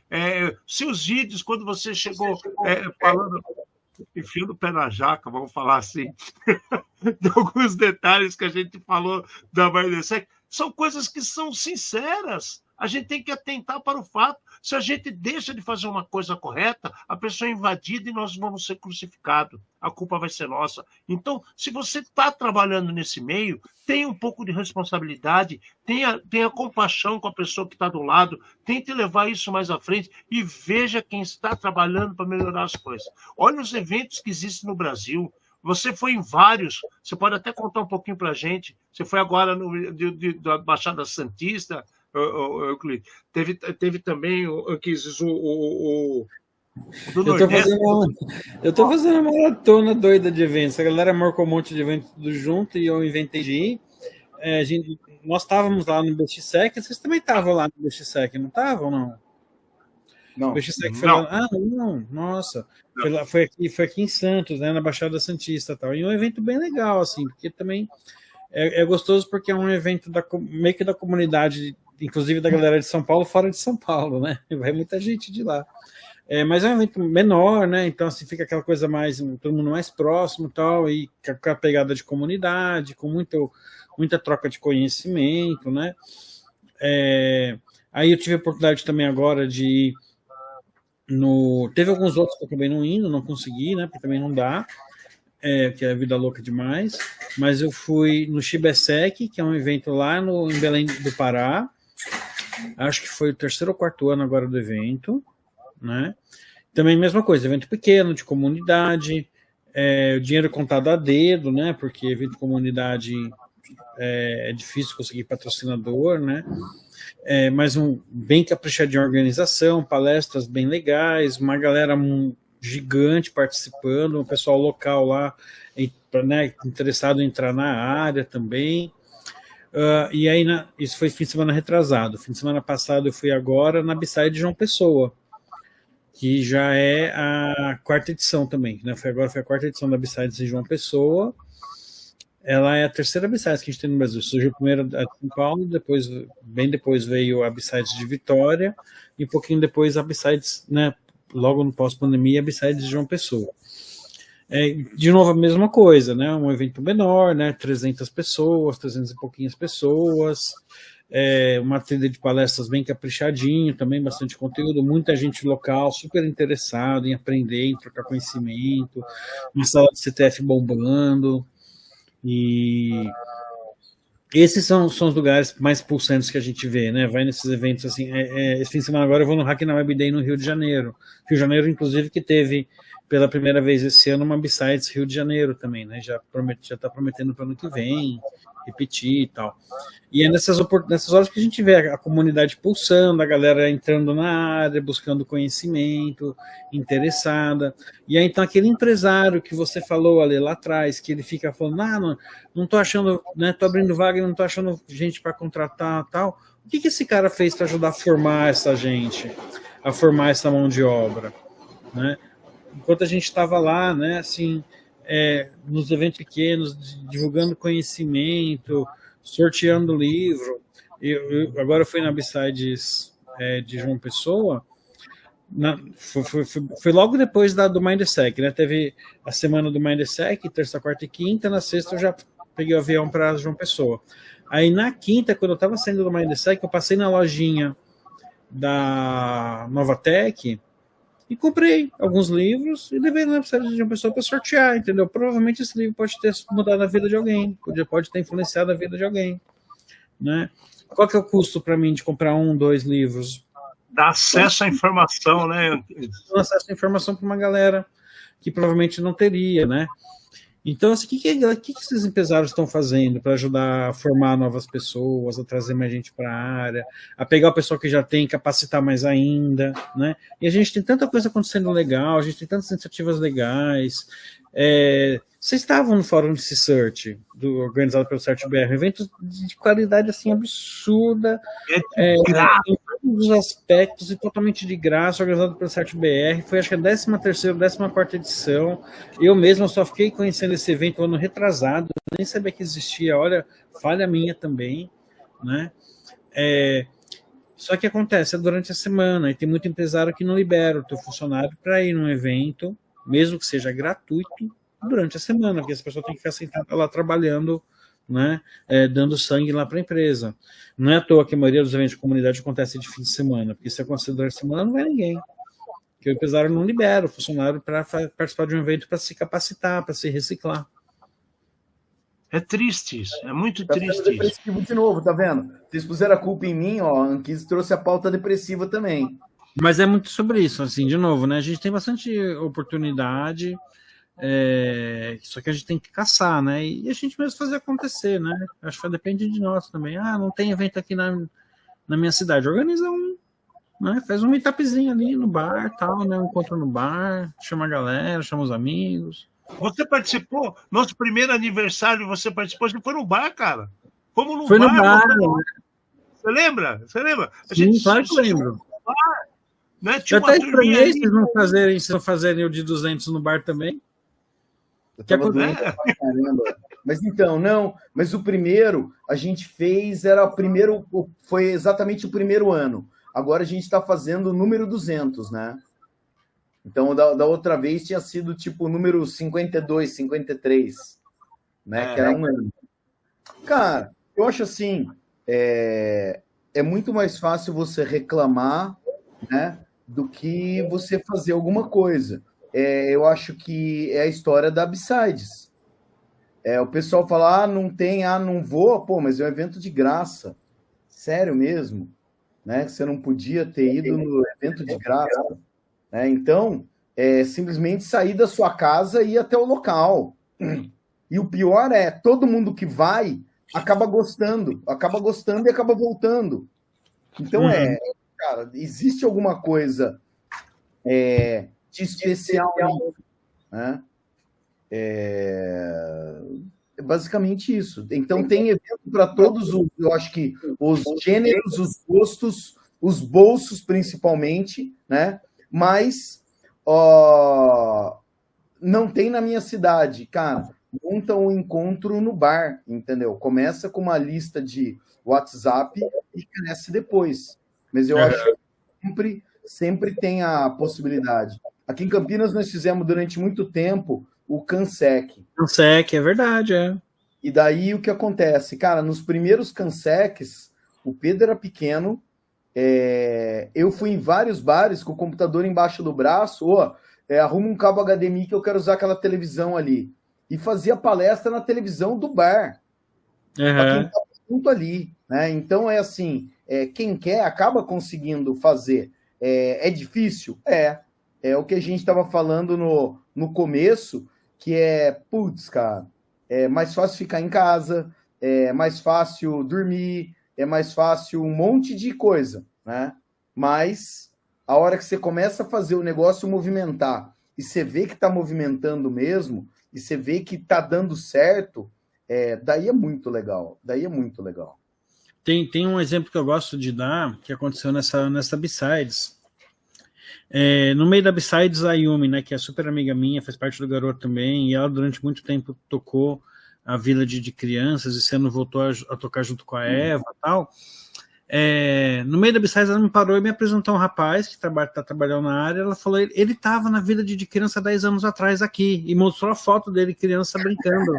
Seus vídeos, quando você chegou falando, enfiando o pé na jaca, vamos falar assim, de alguns detalhes que a gente falou da Marlesec, são coisas que são sinceras. A gente tem que atentar para o fato. Se a gente deixa de fazer uma coisa correta, a pessoa é invadida e nós vamos ser crucificados. A culpa vai ser nossa. Então, se você está trabalhando nesse meio, tenha um pouco de responsabilidade, tenha compaixão com a pessoa que está do lado, tente levar isso mais à frente e veja quem está trabalhando para melhorar as coisas. Olha os eventos que existem no Brasil. Você foi em vários, você pode até contar um pouquinho para a gente. Você foi agora da Baixada Santista, teve também o do Nordeste.
Eu estou fazendo uma maratona doida de eventos. A galera marcou um monte de eventos tudo junto e eu inventei de ir. Nós estávamos lá no BXSEC, vocês também estavam lá no BXSEC, não estavam, não?
Não.
O BXSEC foi lá. Ah, não, nossa. Não. Foi aqui em Santos, né, na Baixada Santista e tal. E um evento bem legal, assim, porque também é gostoso porque é um evento meio que da comunidade, inclusive da galera de São Paulo, fora de São Paulo, né? Vai muita gente de lá. Mas é um evento menor, né? Então, assim, fica aquela coisa mais, todo mundo mais próximo e tal, e com a pegada de comunidade, com muita troca de conhecimento, né? Aí eu tive a oportunidade também agora de ir teve alguns outros que eu acabei não indo, não consegui, né? Porque também não dá, que é vida louca demais. Mas eu fui no Chibesec, que é um evento lá em Belém do Pará. Acho que foi o 3º ou 4º ano agora do evento, né? Também mesma coisa, evento pequeno, de comunidade, o dinheiro contado a dedo, né? Porque evento de comunidade é difícil conseguir patrocinador, né? Mas bem caprichadinho a organização, palestras bem legais, uma galera gigante participando, um pessoal local lá, né, interessado em entrar na área também. E aí, isso foi fim de semana retrasado. Fim de semana passado eu fui agora na Abside de João Pessoa, que já é a 4ª edição também, né? Foi a 4ª edição da Abside de João Pessoa. Ela é a 3ª Abside que a gente tem no Brasil. Surgiu primeiro a de São Paulo, bem depois veio a Abside de Vitória, e um pouquinho depois a Abside, né, logo no pós-pandemia, a Abside de João Pessoa. De novo a mesma coisa, né? Um evento menor, né? 300 e pouquinhas pessoas, uma trilha de palestras bem caprichadinho, também bastante conteúdo, muita gente local, super interessado em aprender, em trocar conhecimento, uma sala de CTF bombando, e esses são os lugares mais pulsantes que a gente vê, né? Vai nesses eventos assim. Esse fim de semana agora eu vou no Hack na Web Day no Rio de Janeiro. Rio de Janeiro, inclusive, que teve pela primeira vez esse ano uma Besides Rio de Janeiro também, né? Já está prometendo para o ano que vem repetir e tal. E é nessas horas que a gente vê a comunidade pulsando, a galera entrando na área, buscando conhecimento, interessada. E aí, então, aquele empresário que você falou ali lá atrás, que ele fica falando, não tô achando, né, tô abrindo vaga e não tô achando gente para contratar tal. O que esse cara fez para ajudar a formar essa gente, a formar essa mão de obra, né? Enquanto a gente estava lá, né, assim, nos eventos pequenos, divulgando conhecimento, sorteando livro. Agora eu fui na Besides de João Pessoa, foi logo depois do Mindsec, né? Teve a semana do Mindsec, terça, quarta e quinta, na sexta eu já peguei o avião para João Pessoa. Aí na quinta, quando eu estava saindo do Mindsec, eu passei na lojinha da Novatec e comprei alguns livros e levei na Besides de uma pessoa para sortear, entendeu? Provavelmente esse livro pode ter mudado a vida de alguém, pode ter influenciado a vida de alguém, né? Qual que é o custo para mim de comprar 1, 2 livros?
Dá acesso à informação, né?
Dá acesso à informação para uma galera que provavelmente não teria, né? Então, assim, o que esses empresários estão fazendo para ajudar a formar novas pessoas, a trazer mais gente para a área, a pegar o pessoal que já tem, capacitar mais ainda, né? E a gente tem tanta coisa acontecendo legal, a gente tem tantas iniciativas legais. Vocês estavam no fórum de Search, organizado pelo CertBR, evento de qualidade assim absurda. todos os aspectos e totalmente de graça, organizado pelo Site BR. Foi, acho que a 13ª, 14ª edição. Eu mesmo só fiquei conhecendo esse evento ano retrasado, nem sabia que existia. Olha, falha minha também, né? Só que acontece durante a semana, e tem muito empresário que não libera o teu funcionário para ir num evento, mesmo que seja gratuito, durante a semana, porque essa pessoa tem que ficar sentada lá trabalhando, né, dando sangue lá para a empresa. Não é à toa que a maioria dos eventos de comunidade acontece de fim de semana, porque se acontecer durante a semana não vai ninguém. Porque o empresário não libera o funcionário para participar de um evento para se capacitar, para se reciclar.
É triste isso, é muito
Tá
triste
ficando
isso.
depressivo de novo, tá vendo? Vocês puseram a culpa em mim, ó. A Anquise trouxe a pauta depressiva também.
Mas é muito sobre isso, assim, de novo, né? A gente tem bastante oportunidade, só que a gente tem que caçar, né? E a gente mesmo fazer acontecer, né? Acho que depende de nós também. Ah, não tem evento aqui na minha cidade. Organiza um, né? Faz um meetupzinho ali no bar, tal, né? Um encontro no bar, chama a galera, chama os amigos.
Você participou? Nosso primeiro aniversário, você participou? Você foi no bar, cara? Fomos no
Foi
bar.
no bar.
Você lembra? Você lembra?
Sim, claro que lembro.
Né?
Eu até estranhei vocês não fazerem o de 200 no bar também.
Eu tava doente pra caramba. Mas então, não. Mas o primeiro, a gente fez, foi exatamente o primeiro ano. Agora a gente está fazendo o número 200, né? Então, da outra vez tinha sido tipo o número 52, 53, né? Que era um ano. Cara, eu acho assim, é muito mais fácil você reclamar, né? Do que você fazer alguma coisa. Eu acho que é a história da B-Sides. O pessoal fala, não tem, não vou, pô, mas é um evento de graça. Sério mesmo, né? Que você não podia ter ido no evento de graça. Então, simplesmente sair da sua casa e ir até o local. E o pior todo mundo que vai acaba gostando e acaba voltando. Então, cara, existe alguma coisa de especial, né? Basicamente isso. Então, tem evento para todos eu acho que os gêneros, os gostos, os bolsos, principalmente, né? Mas não tem na minha cidade, cara. Monta um encontro no bar, entendeu? Começa com uma lista de WhatsApp e cresce depois. Mas eu acho que sempre tem a possibilidade. Aqui em Campinas nós fizemos durante muito tempo o Cansec.
Cansec, é verdade,
E daí o que acontece? Cara, nos primeiros Cansecs, o Pedro era pequeno, eu fui em vários bares com o computador embaixo do braço, arruma um cabo HDMI que eu quero usar aquela televisão ali. E fazia palestra na televisão do bar. Para quem estava junto ali. Né? Então, assim, quem quer acaba conseguindo fazer. É difícil? É o que a gente estava falando no começo, que putz, cara, é mais fácil ficar em casa, é mais fácil dormir, é mais fácil um monte de coisa, né? Mas a hora que você começa a fazer o negócio movimentar e você vê que está movimentando mesmo, e você vê que está dando certo, daí é muito legal.
Tem um exemplo que eu gosto de dar, que aconteceu nessa B-Sides. No meio da B-Sides, a Yumi, né, que é super amiga minha, faz parte do Garoto também, e ela durante muito tempo tocou a Village de crianças, e esse ano voltou a tocar junto com a Eva e tal. No meio da B-Sides, ela me parou e me apresentou um rapaz que está trabalhando na área. Ela falou, ele estava na Village de criança 10 anos atrás aqui, e mostrou a foto dele, criança brincando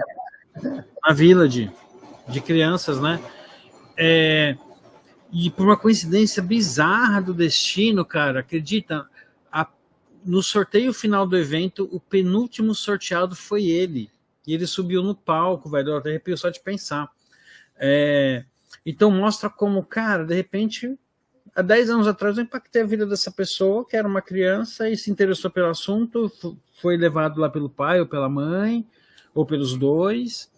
na Village de crianças, né? E por uma coincidência bizarra do destino, cara, acredita, no sorteio final do evento, o penúltimo sorteado foi ele. E ele subiu no palco, velho, eu até arrepio só de pensar. Então mostra como, cara, de repente, há 10 anos atrás eu impactei a vida dessa pessoa, que era uma criança e se interessou pelo assunto, foi levado lá pelo pai ou pela mãe, ou pelos dois,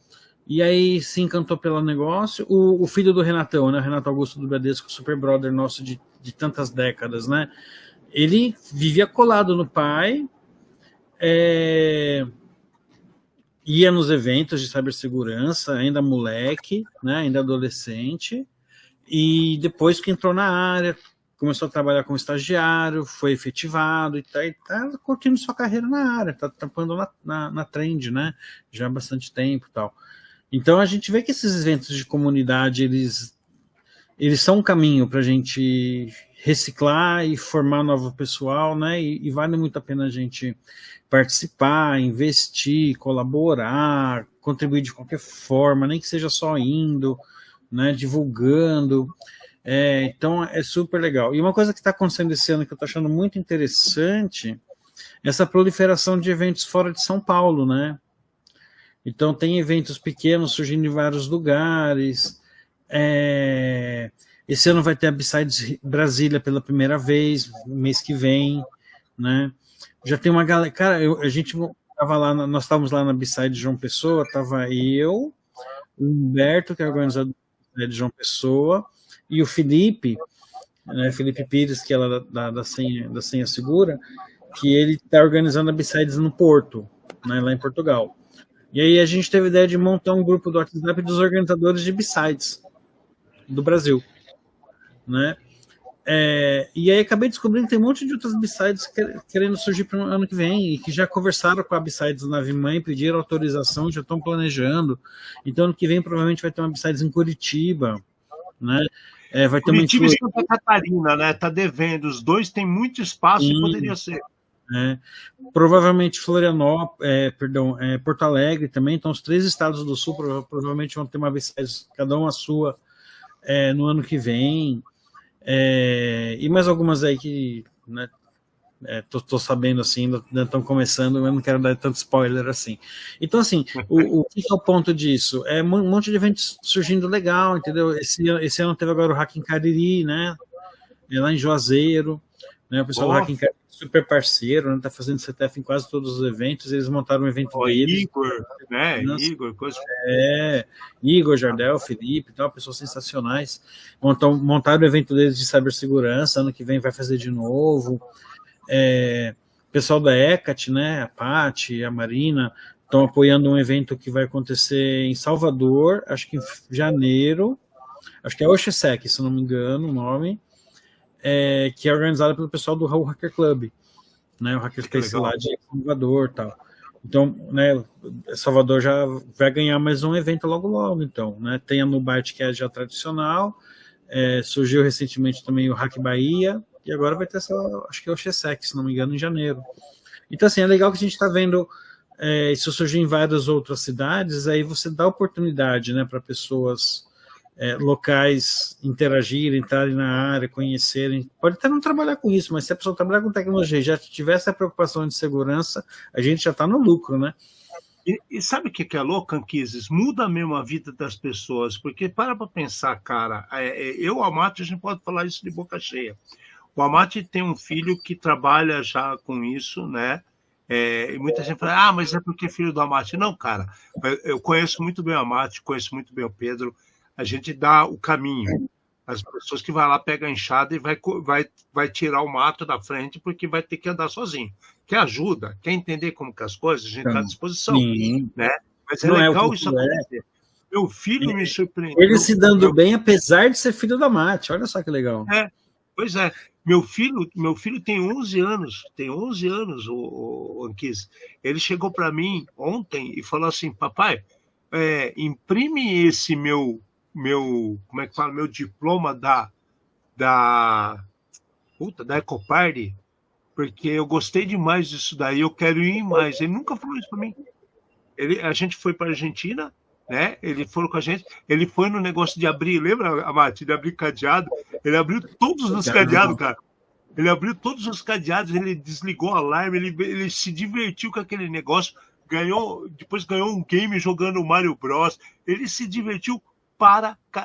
e aí se encantou pelo negócio. O filho do Renatão, né, Renato Augusto do Bradesco, super brother nosso de tantas décadas, né, ele vivia colado no pai, ia nos eventos de cibersegurança, ainda moleque, né, ainda adolescente, e depois que entrou na área, começou a trabalhar como estagiário, foi efetivado e tá curtindo sua carreira na área, tá tampando na trend, né? Já há bastante tempo e tal. Então a gente vê que esses eventos de comunidade, eles são um caminho para a gente reciclar e formar novo pessoal, né? E vale muito a pena a gente participar, investir, colaborar, contribuir de qualquer forma, nem que seja só indo, né? Divulgando. Então é super legal. E uma coisa que está acontecendo esse ano que eu estou achando muito interessante é essa proliferação de eventos fora de São Paulo, né? Então tem eventos pequenos surgindo em vários lugares. Esse ano vai ter a B-Sides Brasília pela primeira vez, mês que vem, né? Já tem uma galera. Cara, a gente tava lá, nós estávamos lá na B-Side de João Pessoa, tava eu, o Humberto, que é organizador de João Pessoa, e o Felipe, né, Felipe Pires, que é lá da Senha Segura, que ele está organizando a B-Sides no Porto, né, lá em Portugal. E aí a gente teve a ideia de montar um grupo do WhatsApp dos organizadores de B-Sides do Brasil, né? E aí acabei descobrindo que tem um monte de outras B-Sides querendo surgir para o ano que vem, e que já conversaram com a B-Sides Nave Mãe, pediram autorização, já estão planejando. Então ano que vem provavelmente vai ter uma B-Sides em Curitiba, né? Vai ter
Curitiba e Santa Catarina, né? Tá devendo, os dois têm muito espaço. Sim. E poderia ser.
Provavelmente Florianópolis, Porto Alegre também, então os 3 estados do sul provavelmente vão ter uma B-Sides, cada um a sua, no ano que vem, e mais algumas aí que, né, tô sabendo assim, ainda estão começando, eu não quero dar tanto spoiler assim. Então assim, o que é o ponto disso? Um monte de eventos surgindo legal, entendeu? Esse ano teve agora o Hack in Cariri, né, lá em Juazeiro, né, o pessoal do Hack in Cariri super parceiro, né, tá fazendo CTF em quase todos os eventos, eles montaram um evento deles.
Igor, né? Igor, coisa.
Igor, Jardel, Felipe, tal, pessoas sensacionais. Montaram o evento deles de cibersegurança, ano que vem vai fazer de novo. Pessoal da ECAT, né, a Paty, a Marina, estão apoiando um evento que vai acontecer em Salvador, acho que em janeiro, acho que é Oxesec, se não me engano o nome, que é organizada pelo pessoal do Raul Hacker Club, né, o Hackerspace lá de Salvador e tal. Então, né, Salvador já vai ganhar mais um evento logo, então, né, tem a Nubite, que é já tradicional, surgiu recentemente também o Hack Bahia, e agora vai ter acho que é o Oxesec, se não me engano, em janeiro. Então, assim, é legal que a gente está vendo isso surgir em várias outras cidades, aí você dá oportunidade, né, para pessoas locais interagirem, entrarem na área, conhecerem. Pode até não trabalhar com isso, mas se a pessoa trabalhar com tecnologia e já tiver essa preocupação de segurança, a gente já está no lucro, né?
E sabe o que é louco, Anquises? Muda mesmo a vida das pessoas, porque para pensar, cara, o Amati, a gente pode falar isso de boca cheia. O Amati tem um filho que trabalha já com isso, né? E muita gente fala, mas é porque é filho do Amati. Não, cara, eu conheço muito bem o Amati, conheço muito bem o Pedro. A gente dá o caminho. As pessoas que vai lá, pega a enxada e vai tirar o mato da frente, porque vai ter que andar sozinho. Quer ajuda? Quer entender como que as coisas? A gente está à disposição.
Sim.
Né? Mas é legal isso acontecer. Meu filho me surpreendeu.
Ele se dando bem, apesar de ser filho da Mate. Olha só que legal.
Pois é. Meu filho tem 11 anos. Tem 11 anos, o Anquis. Ele chegou para mim ontem e falou assim, papai, imprime esse meu como é que fala, meu diploma da Ecoparty, porque eu gostei demais disso daí, eu quero ir mais. Ele nunca falou isso para mim. A gente foi para a Argentina, né? Ele foi com a gente, ele foi no negócio de abrir, lembra, Amati, de abrir cadeado? Ele abriu todos os cadeados, cara. Ele abriu todos os cadeados, ele desligou o alarme, ele se divertiu com aquele negócio, depois ganhou um game jogando Mario Bros. Ele se divertiu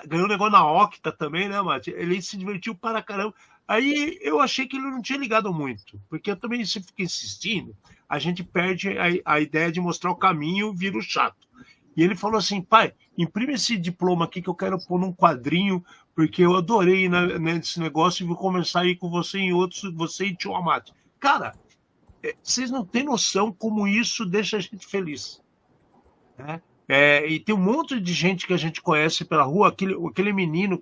ganhou um negócio na Octa também, né, Mati? Ele se divertiu para caramba. Aí eu achei que ele não tinha ligado muito, porque eu também, se fica insistindo, a gente perde a ideia de mostrar o caminho, vira o chato. E ele falou assim, pai, imprime esse diploma aqui que eu quero pôr num quadrinho, porque eu adorei nesse negócio e vou começar a ir com você em outros, você e tio Amati. Cara, vocês não têm noção como isso deixa a gente feliz, né? E tem um monte de gente que a gente conhece pela rua, aquele menino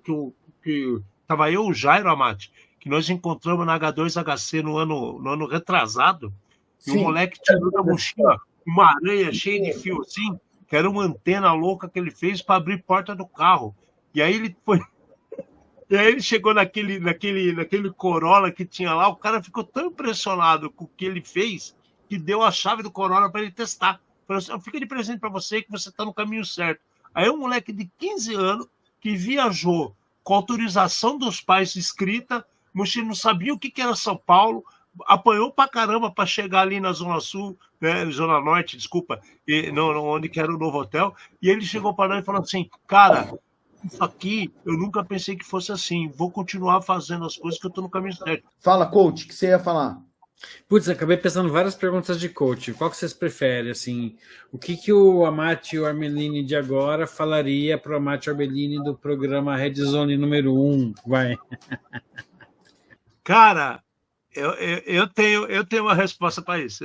que tava o Jairo Amati, que nós encontramos na H2HC no ano retrasado, e o
Sim.
moleque tirou da mochila uma aranha cheia de fiozinho, que era uma antena louca que ele fez para abrir porta do carro. E aí ele foi. E aí ele chegou naquele Corolla que tinha lá, o cara ficou tão impressionado com o que ele fez que deu a chave do Corolla para ele testar. Falou assim: fica de presente para você que você está no caminho certo. Aí um moleque de 15 anos que viajou com autorização dos pais escrita, mochila, não sabia o que era São Paulo, apanhou pra caramba para chegar ali na Zona Sul, né, Zona Norte, desculpa, onde que era o novo hotel, e ele chegou para nós e falou assim: cara, isso aqui eu nunca pensei que fosse assim, vou continuar fazendo as coisas que eu estou no caminho certo.
Fala, coach, o que você ia falar?
Putz, acabei pensando várias perguntas de coach. Qual que vocês preferem? Assim, o que o Amatio Armelini de agora falaria para o Amatio Armelini do programa Red Zone número 1? Vai.
Cara, eu tenho uma resposta para isso.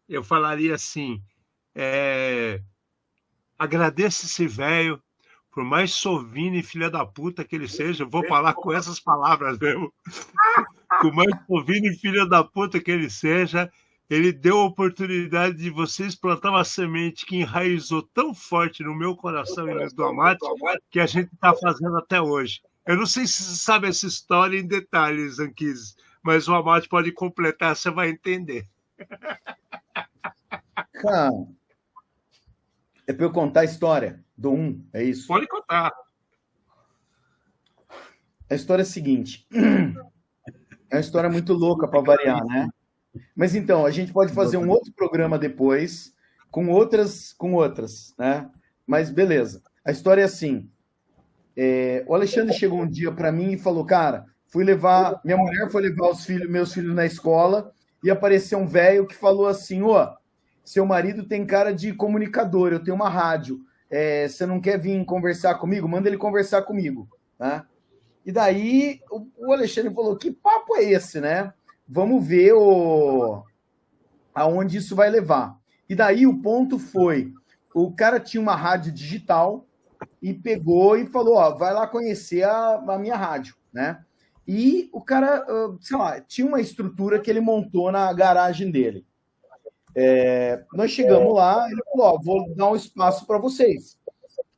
Eu falaria assim: agradeça esse velho, por mais sovino e filha da puta que ele seja, eu vou falar com essas palavras mesmo. Por mais sovino e filha da puta que ele seja, ele deu a oportunidade de vocês plantar uma semente que enraizou tão forte no meu coração e no do Amatio, que a gente está fazendo até hoje. Eu não sei se você sabe essa história em detalhes, Anquises, mas o Amatio pode completar, você vai entender.
Cara, é para eu contar a história do 1, é isso?
Pode contar.
A história é a seguinte. É uma história muito louca para variar, né? Mas então, a gente pode fazer um outro programa depois, com outras, né? Mas beleza. A história é assim. O Alexandre chegou um dia para mim e falou: cara, minha mulher foi levar meus filhos na escola e apareceu um velho que falou assim: seu marido tem cara de comunicador, eu tenho uma rádio, você não quer vir conversar comigo? Manda ele conversar comigo, né? E daí o Alexandre falou: que papo é esse, né? Vamos ver aonde isso vai levar. E daí o ponto foi: o cara tinha uma rádio digital e pegou e falou: vai lá conhecer a minha rádio, né? E o cara, sei lá, tinha uma estrutura que ele montou na garagem dele. Nós chegamos lá, ele falou: vou dar um espaço para vocês,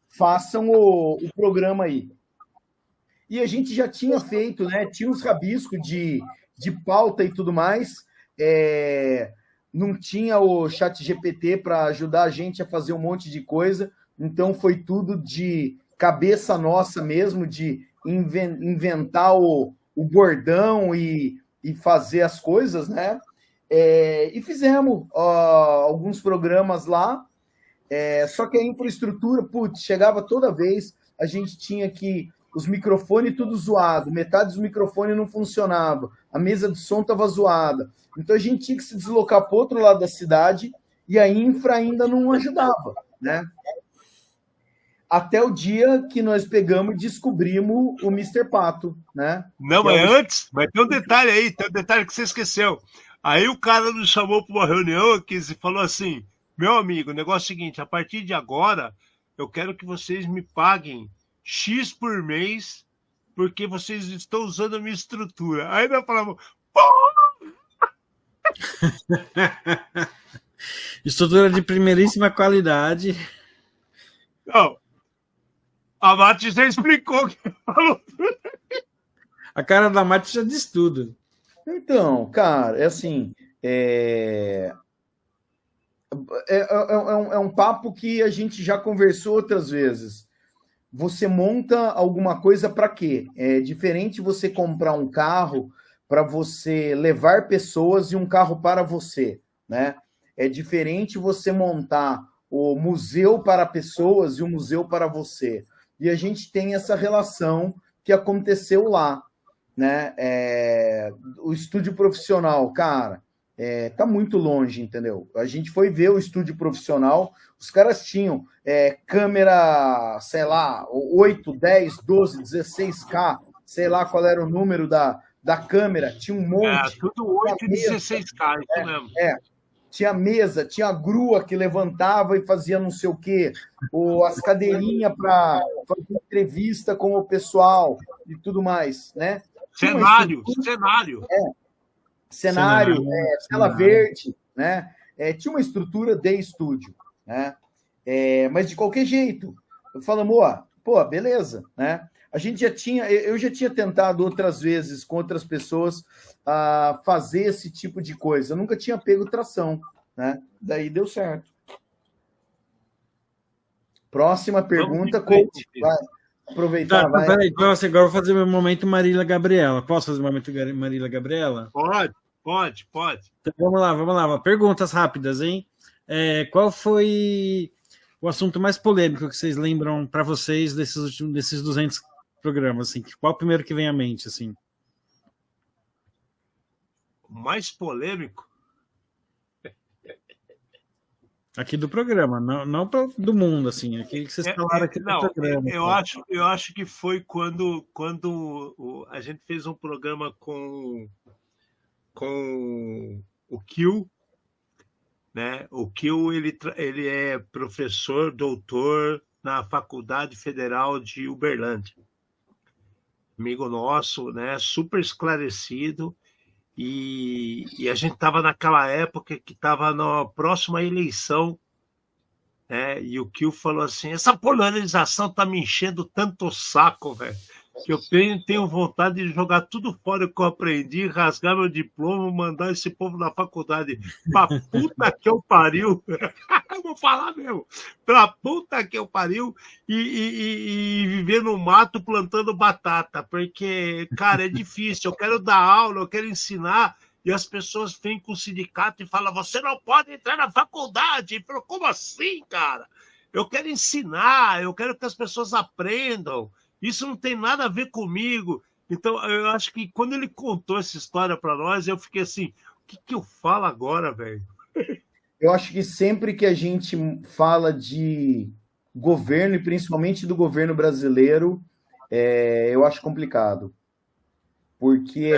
façam o programa aí. E a gente já tinha feito, né? Tinha uns rabiscos de pauta e tudo mais. Não tinha o ChatGPT para ajudar a gente a fazer um monte de coisa. Então foi tudo de cabeça nossa mesmo, de inventar o bordão e fazer as coisas, né? E fizemos alguns programas lá. Só que a infraestrutura, chegava toda vez, a gente tinha que... Os microfones tudo zoado, metade dos microfones não funcionava, a mesa de som estava zoada. Então a gente tinha que se deslocar para o outro lado da cidade e a infra ainda não ajudava, né? Até o dia que nós pegamos e descobrimos o Mr. Pato, né?
Não, mas antes, mas tem um detalhe aí, tem um detalhe que você esqueceu. Aí o cara nos chamou para uma reunião aqui e falou assim: meu amigo, o negócio é o seguinte, a partir de agora eu quero que vocês me paguem X por mês, porque vocês estão usando a minha estrutura. Aí nós falamos:
Estrutura de primeiríssima qualidade.
Não, a Mati já explicou que falou.
A cara da Mati já diz tudo.
Então, cara, assim, é um papo que a gente já conversou outras vezes. Você monta alguma coisa para quê? É diferente você comprar um carro para você levar pessoas e um carro para você, né? É diferente você montar o museu para pessoas e o museu para você. E a gente tem essa relação que aconteceu lá, né? O estúdio profissional, cara, tá muito longe, entendeu? A gente foi ver o estúdio profissional, os caras tinham câmera, sei lá, 8, 10, 12, 16K, sei lá qual era o número da câmera, tinha um monte.
Tudo 8 e 16K, isso mesmo.
Tinha mesa, tinha grua que levantava e fazia não sei o quê, as cadeirinhas para fazer entrevista com o pessoal e tudo mais, né?
Cenário.
Cenário, tela verde, né? Tinha uma estrutura de estúdio, né? Mas de qualquer jeito, falamos, pô, beleza, né? Eu já tinha tentado outras vezes com outras pessoas fazer esse tipo de coisa. Eu nunca tinha pego tração, né? Daí deu certo. Próxima pergunta, coach. Vai aproveitar, vai.
Peraí, então, agora eu vou fazer meu momento Marília Gabriela. Posso fazer o momento Marília Gabriela?
Pode.
Então, vamos lá. Perguntas rápidas, hein? Qual foi o assunto mais polêmico que vocês lembram para vocês desses 200 programas? Assim? Qual o primeiro que vem à mente? Assim?
O mais polêmico?
Aqui do programa, não do mundo, assim, aquele que vocês falaram aqui do programa.
Eu acho que foi quando a gente fez um programa com o Kill, né? O Kill, ele é professor, doutor na Faculdade Federal de Uberlândia. Amigo nosso, né? Super esclarecido. E a gente estava naquela época que estava na próxima eleição, né? E o Kill falou assim, essa polarização está me enchendo tanto o saco, velho, que eu tenho vontade de jogar tudo fora que eu aprendi, rasgar meu diploma, mandar esse povo na faculdade pra puta que eu pariu. Eu vou falar mesmo, pra puta que eu pariu e viver no mato plantando batata, porque, cara, é difícil, eu quero dar aula, eu quero ensinar, e as pessoas vêm com o sindicato e falam, você não pode entrar na faculdade. Eu falo, como assim, cara? Eu quero ensinar, eu quero que as pessoas aprendam, isso não tem nada a ver comigo. Então, eu acho que quando ele contou essa história para nós, eu fiquei assim, o que eu falo agora, velho?
Eu acho que sempre que a gente fala de governo, e principalmente do governo brasileiro, eu acho complicado. Porque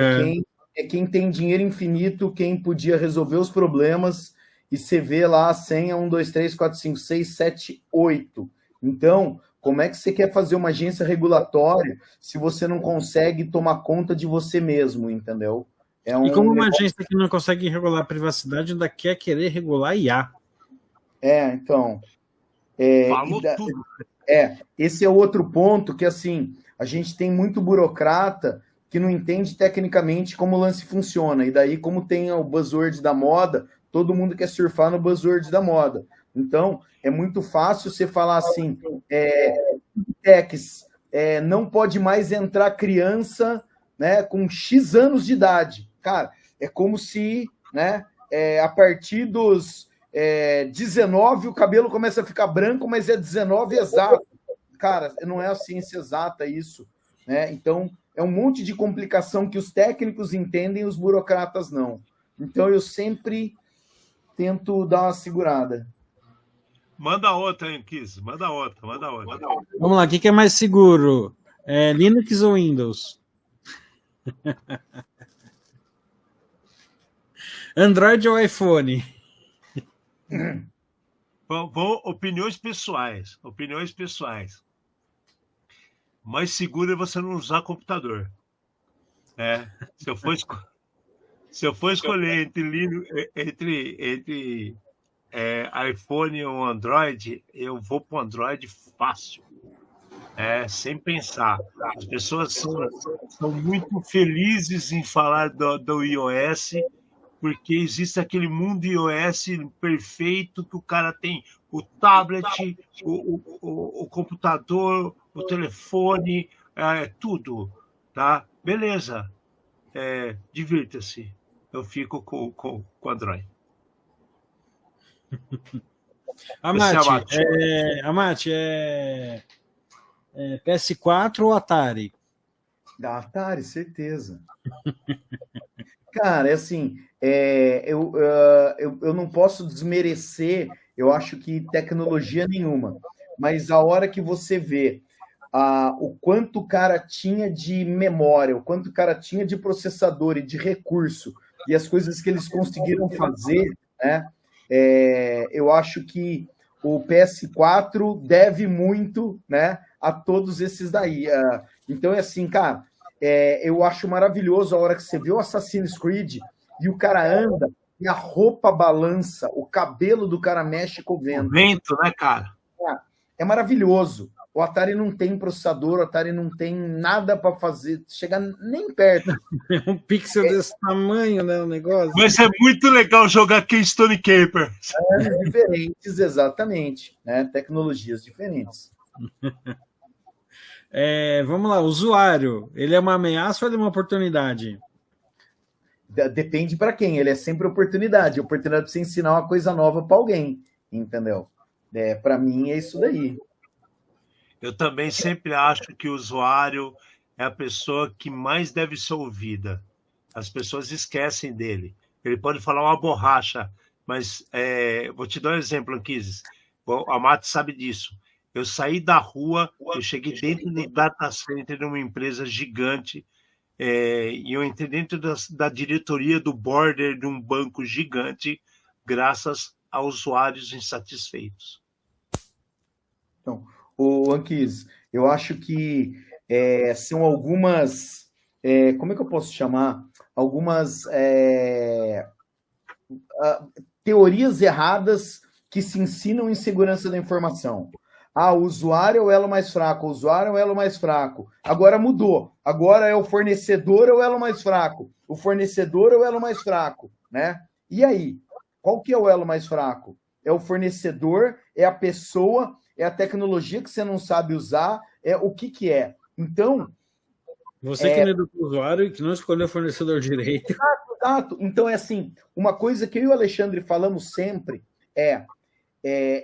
quem tem dinheiro infinito, quem podia resolver os problemas, e você vê lá a senha 1, 2, 3, 4, 5, 6, 7, 8. Então, como é que você quer fazer uma agência regulatória se você não consegue tomar conta de você mesmo, entendeu?
E como uma agência que não consegue regular a privacidade, ainda quer querer regular IA.
Então...
Falou tudo.
Esse é outro ponto que, assim, a gente tem muito burocrata que não entende tecnicamente como o lance funciona. E daí, como tem o buzzword da moda, todo mundo quer surfar no buzzword da moda. Então, é muito fácil você falar assim, não pode mais entrar criança, né, com X anos de idade. Cara, é como se, né, a partir dos 19 o cabelo começa a ficar branco, mas é 19 exato. Cara, não é a ciência exata isso, né? Então, é um monte de complicação que os técnicos entendem e os burocratas não. Então, eu sempre tento dar uma segurada.
Manda outra, hein, Kiss? Manda outra.
Vamos lá, o que é mais seguro? Linux ou Windows? Android ou iPhone?
Opiniões pessoais. Mais seguro é você não usar computador. Se eu for escolher entre iPhone ou Android, eu vou para o Android fácil. Sem pensar. As pessoas são muito felizes em falar do iOS, porque existe aquele mundo iOS perfeito que o cara tem o tablet, o computador, o telefone, tudo, tá? Beleza, divirta-se. Eu fico com Android.
Amate,
PS4 ou Atari?
Da Atari, certeza. Cara, assim, eu não posso desmerecer, eu acho que tecnologia nenhuma, mas a hora que você vê o quanto o cara tinha de memória, o quanto o cara tinha de processador e de recurso, e as coisas que eles conseguiram fazer, né? Eu acho que o PS4 deve muito, né, a todos esses daí. Então, é assim, cara, eu acho maravilhoso a hora que você vê o Assassin's Creed e o cara anda e a roupa balança, o cabelo do cara mexe com o
O
vento.
vento, né, cara?
É maravilhoso. O Atari não tem processador, o Atari não tem nada para fazer, chegar nem perto.
É um pixel desse tamanho, né? O negócio.
Mas é muito legal jogar Keystone Caper.
Diferentes, exatamente. Né? Tecnologias diferentes.
Vamos lá, usuário. Ele é uma ameaça ou ele é uma oportunidade?
Depende para quem. Ele é sempre oportunidade. Oportunidade para você ensinar uma coisa nova para alguém. Entendeu? Para mim é isso daí.
Eu também sempre acho que o usuário é a pessoa que mais deve ser ouvida. As pessoas esquecem dele. Ele pode falar uma borracha, mas vou te dar um exemplo, Anquises. A Mate sabe disso. Eu saí da rua, eu cheguei dentro do data center de uma empresa gigante, e eu entrei dentro da diretoria do board de um banco gigante, graças a usuários insatisfeitos.
Então, o Anquis, eu acho que são algumas, como é que eu posso chamar? Algumas teorias erradas que se ensinam em segurança da informação. O usuário é o elo mais fraco, o usuário é o elo mais fraco. Agora mudou. Agora é o fornecedor é o elo mais fraco. O fornecedor é o elo mais fraco, né? E aí? Qual que é o elo mais fraco? É o fornecedor, é a pessoa, é a tecnologia que você não sabe usar, o que é. Então...
Você que não educou o usuário e que não escolheu o fornecedor direito.
Exato. Então, assim, uma coisa que eu e o Alexandre falamos sempre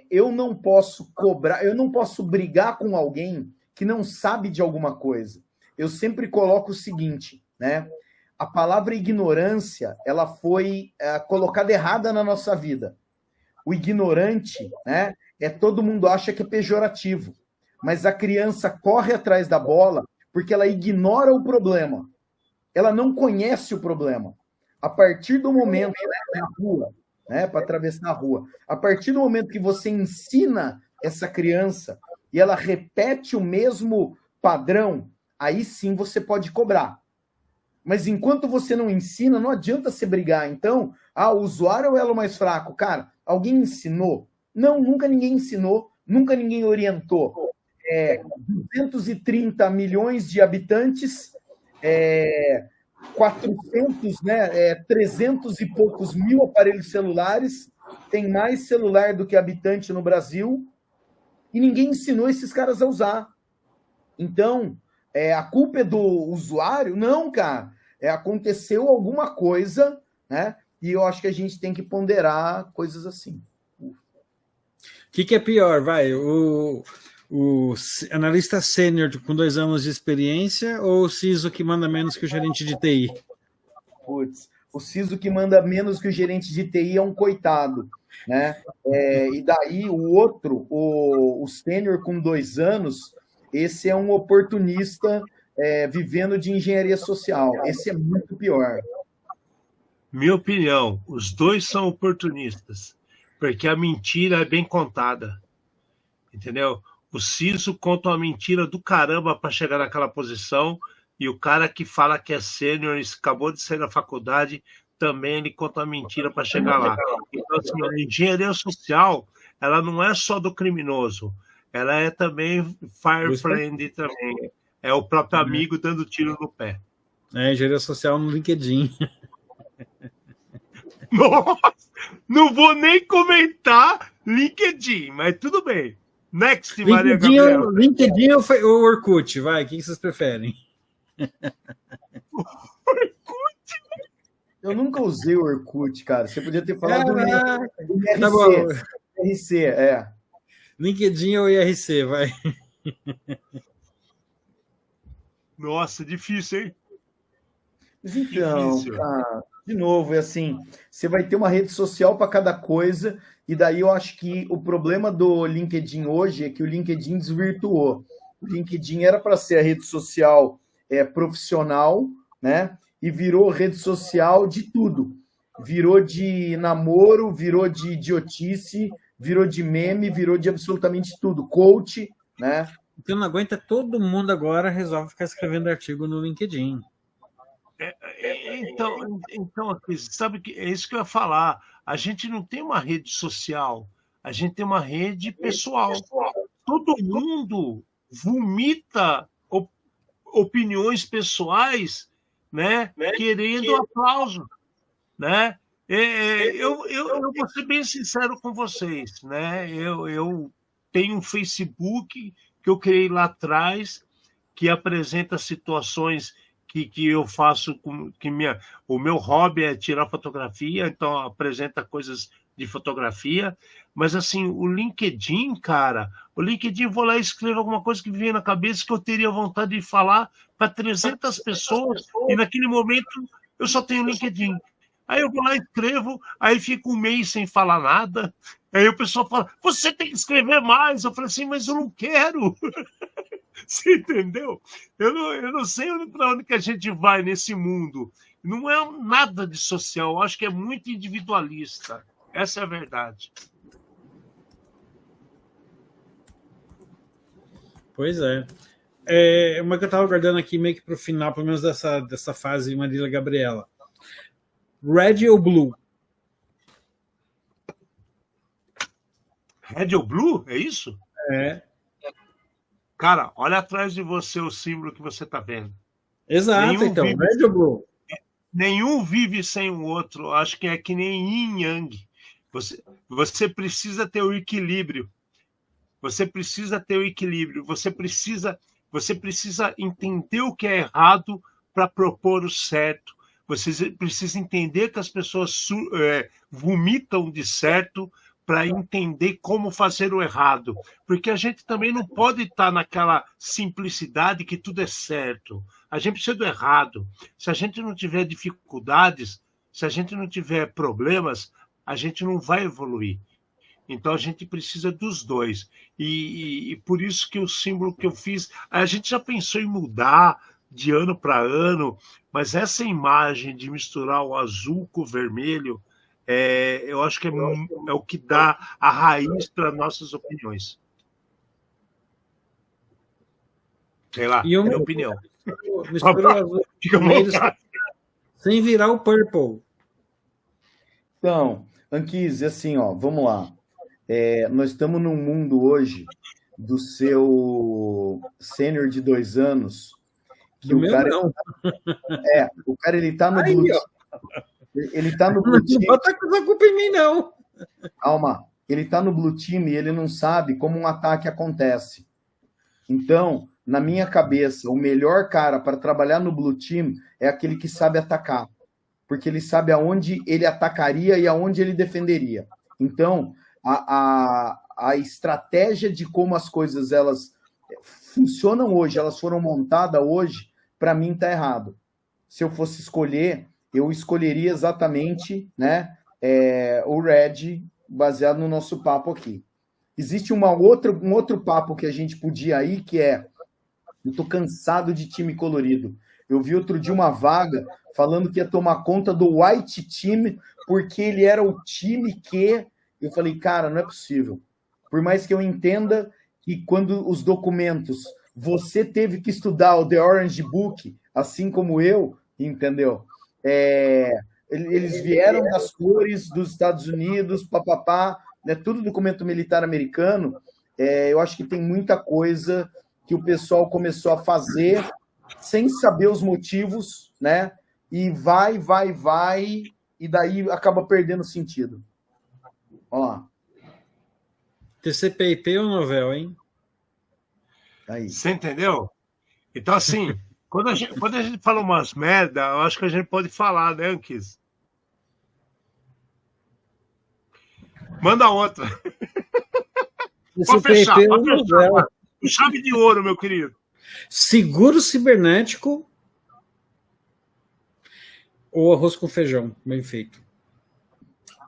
eu não posso cobrar, eu não posso brigar com alguém que não sabe de alguma coisa. Eu sempre coloco o seguinte, né? A palavra ignorância, ela foi colocada errada na nossa vida. O ignorante, né? Todo mundo acha que é pejorativo, mas a criança corre atrás da bola porque ela ignora o problema. Ela não conhece o problema. A partir do momento, na rua, né, para atravessar a rua. A partir do momento que você ensina essa criança e ela repete o mesmo padrão, aí sim você pode cobrar. Mas enquanto você não ensina, não adianta você brigar. Então, o usuário é o elo mais fraco. Cara, alguém ensinou? Não, nunca ninguém ensinou, nunca ninguém orientou. 230 milhões de habitantes, 400, 300 e poucos mil aparelhos celulares, tem mais celular do que habitante no Brasil, e ninguém ensinou esses caras a usar. Então, a culpa é do usuário? Não, cara. Aconteceu alguma coisa, né? E eu acho que a gente tem que ponderar coisas assim.
O que é pior, vai? O analista sênior com 2 anos de experiência ou o CISO que manda menos que o gerente de TI?
Putz, o CISO que manda menos que o gerente de TI é um coitado, né? E daí o outro, o sênior com 2 anos, esse é um oportunista vivendo de engenharia social. Esse é muito pior.
Minha opinião, os dois são oportunistas, porque a mentira é bem contada, entendeu? O CISO conta uma mentira do caramba para chegar naquela posição, e o cara que fala que é sênior e acabou de sair da faculdade, também ele conta uma mentira para chegar lá. Então, assim, a engenharia social, ela não é só do criminoso, ela é também fire friend também. É o próprio amigo dando tiro no pé.
Engenharia social no LinkedIn.
Nossa, não vou nem comentar LinkedIn, mas tudo bem. Next, Maria Gabriela.
LinkedIn ou Orkut? Vai, o que vocês preferem?
Orkut?
Eu nunca usei o Orkut, cara. Você podia ter falado do IRC.
Tá bom.
IRC,
LinkedIn ou IRC, vai.
Nossa, difícil, hein?
Mas então, cara, de novo, assim, você vai ter uma rede social para cada coisa, e daí eu acho que o problema do LinkedIn hoje é que o LinkedIn desvirtuou. O LinkedIn era para ser a rede social profissional, né? E virou rede social de tudo. Virou de namoro, virou de idiotice, virou de meme, virou de absolutamente tudo. Coach, né?
que eu não aguento é todo mundo agora resolve ficar escrevendo artigo no LinkedIn.
Então, aqui, sabe que é isso que eu ia falar. A gente não tem uma rede social, a gente tem uma rede pessoal. Todo mundo vomita opiniões pessoais, né, querendo aplauso, né? Eu vou ser bem sincero com vocês, né? Eu tenho um Facebook que eu criei lá atrás, que apresenta situações que eu faço, o meu hobby é tirar fotografia, então apresenta coisas de fotografia, mas assim, o LinkedIn, cara, eu vou lá e escrevo alguma coisa que me vem na cabeça que eu teria vontade de falar para 300 pessoas, e naquele momento eu só tenho LinkedIn. Aí eu vou lá e escrevo, aí fico um mês sem falar nada, aí o pessoal fala, você tem que escrever mais. Eu falei assim, mas eu não quero. Você entendeu? Eu não sei para onde que a gente vai nesse mundo. Não é nada de social, eu acho que é muito individualista. Essa é a verdade.
Pois é. Uma que eu estava guardando aqui meio que para o final, pelo menos dessa fase Marília Gabriela. Red ou Blue?
Red ou Blue? É isso?
É.
Cara, olha atrás de você o símbolo que você está vendo.
Exato, então. Red ou Blue?
Nenhum vive sem o outro. Acho que é que nem yin yang. Você precisa ter o equilíbrio. Você precisa ter o equilíbrio. Você precisa entender o que é errado para propor o certo. Você precisa entender que as pessoas vomitam de certo para entender como fazer o errado. Porque a gente também não pode estar naquela simplicidade que tudo é certo. A gente precisa do errado. Se a gente não tiver dificuldades, se a gente não tiver problemas, a gente não vai evoluir. Então a gente precisa dos dois. E por isso que o símbolo que eu fiz, a gente já pensou em mudar de ano para ano, mas essa imagem de misturar o azul com o vermelho, eu acho que é o que dá a raiz para nossas opiniões. Sei lá, é minha opinião.
Misturou azul sem virar o purple.
Então, Anquise, assim, ó, vamos lá. Nós estamos num mundo hoje do seu sênior de 2 anos, que
o cara não.
O cara ele tá no Blue Team. Ele tá no Blue Team.
Não bota essa culpa em mim, não.
Calma. Ele tá no Blue Team e ele não sabe como um ataque acontece. Então, na minha cabeça, o melhor cara para trabalhar no Blue Team é aquele que sabe atacar. Porque ele sabe aonde ele atacaria e aonde ele defenderia. Então, a estratégia de como as coisas elas funcionam hoje, elas foram montadas hoje, para mim está errado. Se eu fosse escolher, eu escolheria exatamente, né, o Red, baseado no nosso papo aqui. Existe um outro papo que a gente podia ir, que eu estou cansado de time colorido. Eu vi outro dia uma vaga falando que ia tomar conta do White Team, porque ele era o time que... Eu falei, cara, não é possível. Por mais que eu entenda que quando os documentos, você teve que estudar o The Orange Book, assim como eu, entendeu? Eles vieram das cores dos Estados Unidos, papapá, né, tudo documento militar americano. Eu acho que tem muita coisa que o pessoal começou a fazer sem saber os motivos, né? E vai, e daí acaba perdendo sentido. Olha lá.
TCP/IP ou novel, hein?
Aí.
Você entendeu? Então, assim, quando a gente fala umas merda, eu acho que a gente pode falar, né, Anquis? Manda outra. Pode fechar, pode fechar. Chave de ouro, meu querido.
Seguro cibernético ou arroz com feijão, bem feito?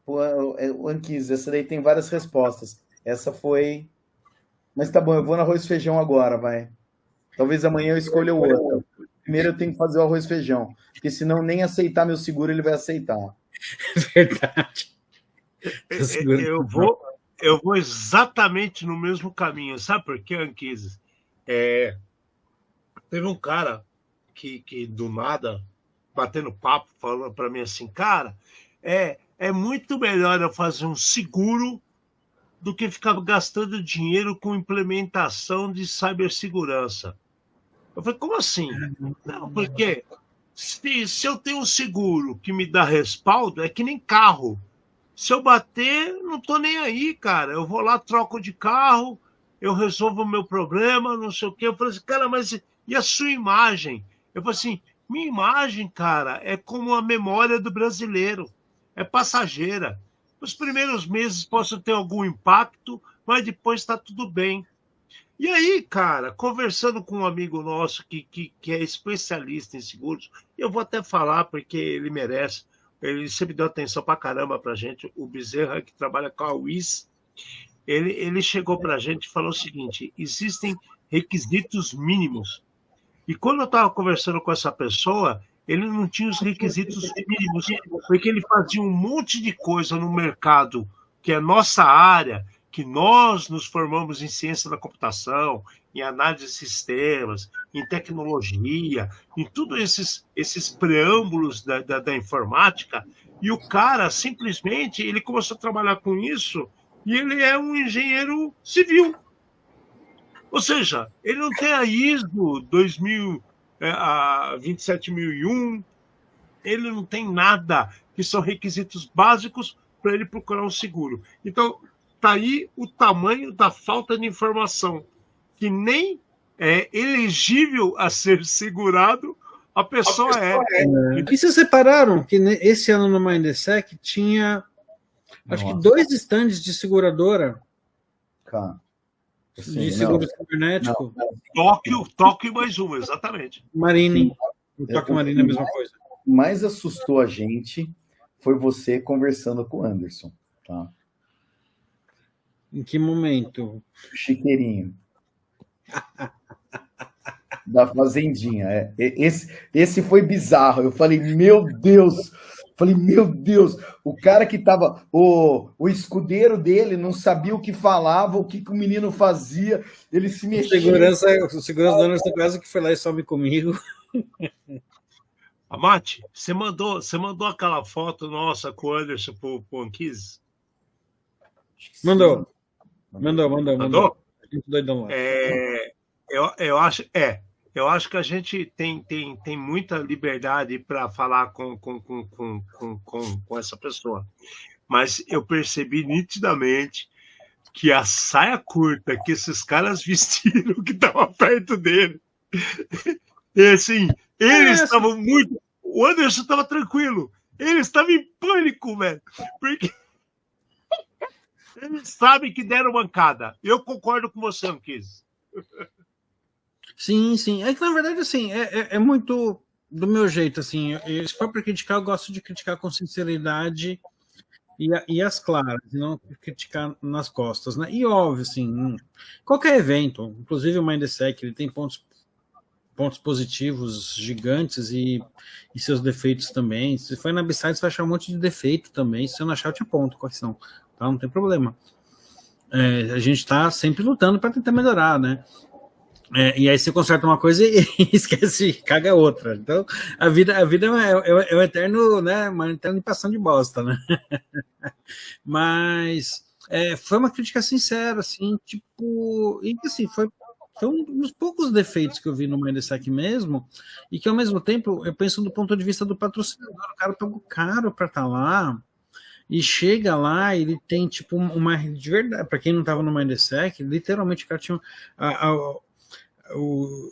O Anquis, essa daí tem várias respostas. Essa foi... Mas tá bom, eu vou no arroz e feijão agora, vai. Talvez amanhã eu escolha o outro. Primeiro eu tenho que fazer o arroz e feijão, porque senão nem aceitar meu seguro ele vai aceitar.
Verdade.
Eu vou exatamente no mesmo caminho. Sabe por quê, Anquises? Teve um cara que do nada, batendo papo, falando para mim assim, cara, é muito melhor eu fazer um seguro do que ficar gastando dinheiro com implementação de cibersegurança. Eu falei, como assim? Não, porque se eu tenho um seguro que me dá respaldo, é que nem carro. Se eu bater, não tô nem aí, cara. Eu vou lá, troco de carro, eu resolvo o meu problema, não sei o quê. Eu falei assim, cara, mas e a sua imagem? Eu falei assim, minha imagem, cara, é como a memória do brasileiro. É passageira. Os primeiros meses possam ter algum impacto, mas depois está tudo bem. E aí, cara, conversando com um amigo nosso que é especialista em seguros, eu vou até falar porque ele merece, ele sempre deu atenção pra caramba pra gente, o Bezerra, que trabalha com a WIS, ele chegou pra gente e falou o seguinte, existem requisitos mínimos. E quando eu estava conversando com essa pessoa, ele não tinha os requisitos mínimos, porque ele fazia um monte de coisa no mercado, que é nossa área, que nós nos formamos em ciência da computação, em análise de sistemas, em tecnologia, em todos esses preâmbulos da informática, e o cara, simplesmente, ele começou a trabalhar com isso, e ele é um engenheiro civil. Ou seja, ele não tem a ISO 27001, ele não tem nada, que são requisitos básicos para ele procurar um seguro. Então, está aí o tamanho da falta de informação, que nem é elegível a ser segurado, a pessoa é.
E vocês separaram que esse ano no Mindsec tinha, acho que 2 estandes de seguradora.
Cara, assim,
de seguro cibernético.
Tóquio mais uma, exatamente.
Marine. O Tóquio Marine é a mesma coisa.
O que mais assustou a gente foi você conversando com o Anderson, tá?
Em que momento?
Chiqueirinho. Da Fazendinha. Esse foi bizarro. Eu falei, meu Deus! O cara que tava. O escudeiro dele não sabia o que falava, o que o menino fazia, ele se mexia.
O segurança do Anderson quase que foi lá e sobe comigo.
Amate, você mandou aquela foto nossa com o Anderson pro Anquise?
Mandou?
Doidão. Eu acho que a gente tem muita liberdade para falar com essa pessoa. Mas eu percebi nitidamente que a saia curta que esses caras vestiram, que estava perto dele, e assim, eles estavam muito... O Anderson estava tranquilo. Ele estava em pânico, velho. Porque... Eles sabem que deram mancada. Eu concordo com você, Anquise.
Sim. É que, na verdade, assim, é muito do meu jeito, assim. Se for para criticar, eu gosto de criticar com sinceridade e as claras, e não criticar nas costas, né? E óbvio, assim, qualquer evento, inclusive o Mindsec, ele tem pontos positivos gigantes e seus defeitos também. Se for na Upside, você vai achar um monte de defeito também. Se você não achar, eu te aponto quais são. Tá? Não tem problema. A gente está sempre lutando para tentar melhorar, né? E aí você conserta uma coisa e esquece, caga outra. Então, a vida é o eterno, né? Uma eterna limpação de bosta, né? Mas foi uma crítica sincera, assim, tipo... E assim, foi um dos poucos defeitos que eu vi no Mindsec mesmo, e que ao mesmo tempo eu penso do ponto de vista do patrocinador. O cara pagou caro para estar lá, e chega lá, ele tem tipo uma... De verdade, para quem não estava no Mindsec, literalmente o cara tinha... O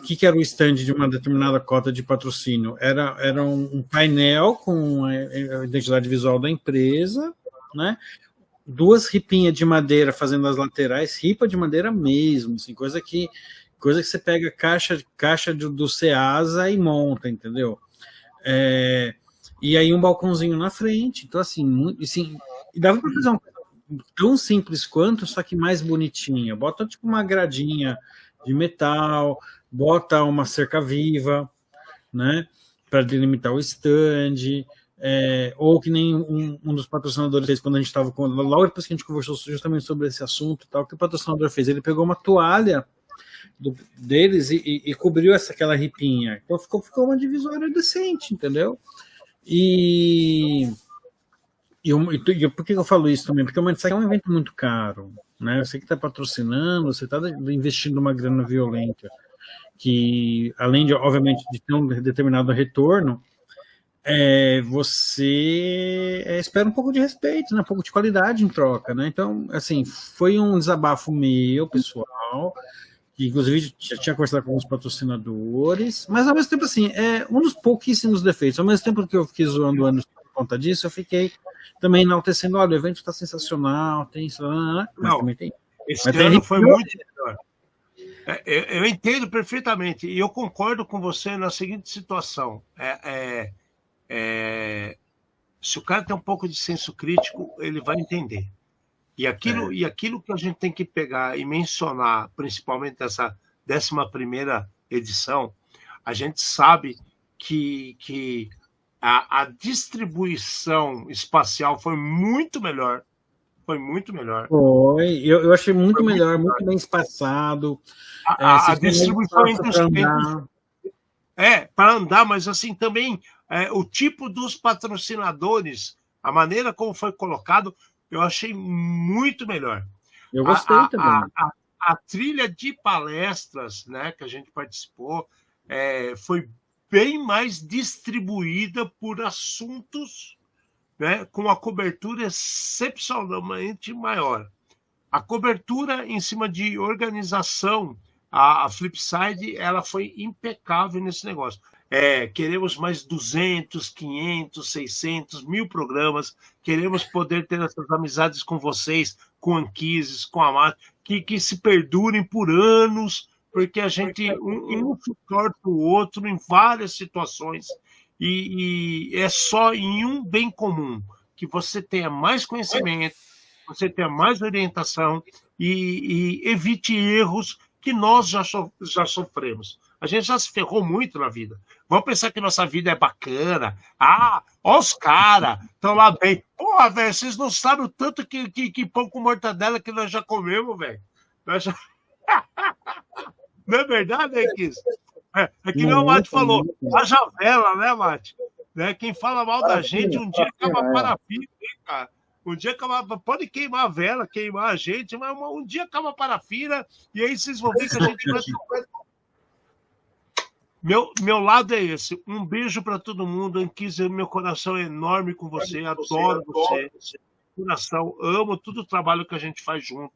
que era o stand de uma determinada cota de patrocínio? Era um painel com a identidade visual da empresa, né? 2 ripinhas de madeira fazendo as laterais, ripa de madeira mesmo, assim, coisa que você pega caixa do Ceasa e monta, entendeu? E aí um balcãozinho na frente, então assim, e dava para fazer uma coisa tão simples quanto, só que mais bonitinha. Bota tipo uma gradinha de metal, bota uma cerca viva, né, para delimitar o stand, ou que nem um dos patrocinadores fez quando a gente estava logo depois que a gente conversou justamente sobre esse assunto, tal, que o patrocinador fez, ele pegou uma toalha deles e cobriu aquela ripinha. Então ficou uma divisória decente, entendeu? E por que eu falo isso também? Porque o Mindset é um evento muito caro, né? Você que está patrocinando, você está investindo uma grana violenta, que além de, obviamente, de ter um determinado retorno, você espera um pouco de respeito, né? Um pouco de qualidade em troca, né? Então, assim, foi um desabafo meu, pessoal, que inclusive já tinha conversado com alguns patrocinadores, mas ao mesmo tempo, assim, um dos pouquíssimos defeitos. Ao mesmo tempo que eu fiquei zoando anos por conta disso, eu fiquei também enaltecendo, olha, o evento está sensacional, tem isso, mas
Não,
também tem.
Esse ano foi muito melhor. Eu entendo perfeitamente, e eu concordo com você na seguinte situação. Se o cara tem um pouco de senso crítico, ele vai entender. E aquilo que a gente tem que pegar e mencionar, principalmente nessa 11ª edição, a gente sabe que a distribuição espacial foi muito melhor. Foi muito melhor.
Eu achei muito melhor, muito bem espaçado.
A distribuição entre os eventos. Para andar, mas assim também o tipo dos patrocinadores, a maneira como foi colocado, eu achei muito melhor.
Eu gostei também.
A trilha de palestras, né, que a gente participou foi bem mais distribuída por assuntos, né, com a cobertura excepcionalmente maior. A cobertura em cima de organização, a Flipside, ela foi impecável nesse negócio. Queremos mais 200, 500, 600, 1000 programas. Queremos poder ter essas amizades com vocês, com a Anquises, com a Mate, que se perdurem por anos, porque a gente um suporta o outro em várias situações. E é só em um bem comum, que você tenha mais conhecimento, você tenha mais orientação e evite erros que nós já sofremos. A gente já se ferrou muito na vida. Vamos pensar que nossa vida é bacana. Ó os caras, estão lá bem. Porra, velho, vocês não sabem o tanto que pão com mortadela que nós já comemos, velho. Não é verdade, né, Kiss? É que nem o Mate falou. Haja vela, né, Mate? Quem fala mal da gente, um dia acaba parafina, hein, cara? Um dia acaba, pode queimar a vela, queimar a gente, mas um dia acaba a parafina, e aí vocês vão ver que a gente vai sofrer. Meu lado é esse. Um beijo para todo mundo. Anquises, meu coração é enorme com você. Adoro você. Coração, amo todo o trabalho que a gente faz junto.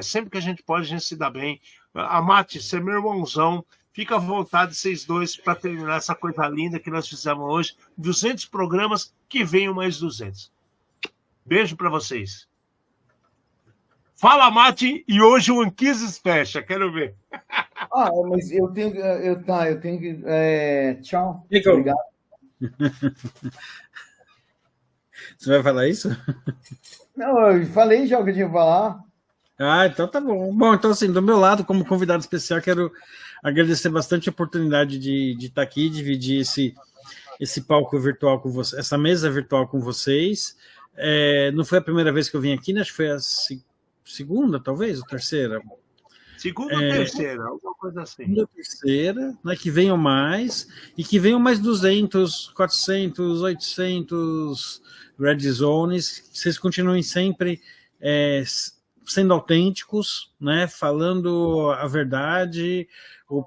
Sempre que a gente pode, a gente se dá bem. Mate, você é meu irmãozão. Fica à vontade, vocês dois, para terminar essa coisa linda que nós fizemos hoje. 200 programas, que venham mais 200. Beijo para vocês. Fala, Mate, e hoje o Anquises fecha. Quero ver.
Mas eu tenho que... tchau.
Obrigado. Você vai falar isso?
Não, eu falei já o que eu tinha que falar.
Então tá bom. Bom, então assim, do meu lado, como convidado especial, quero agradecer bastante a oportunidade de estar aqui, dividir esse palco virtual com vocês, essa mesa virtual com vocês. Não foi a primeira vez que eu vim aqui, né? Acho que foi a segunda, talvez, ou terceira.
Segunda ou terceira, alguma coisa assim.
Segunda ou terceira, né, que venham mais, e que venham mais 200, 400, 800 Red Zones, que vocês continuem sempre sendo autênticos, né, falando a verdade,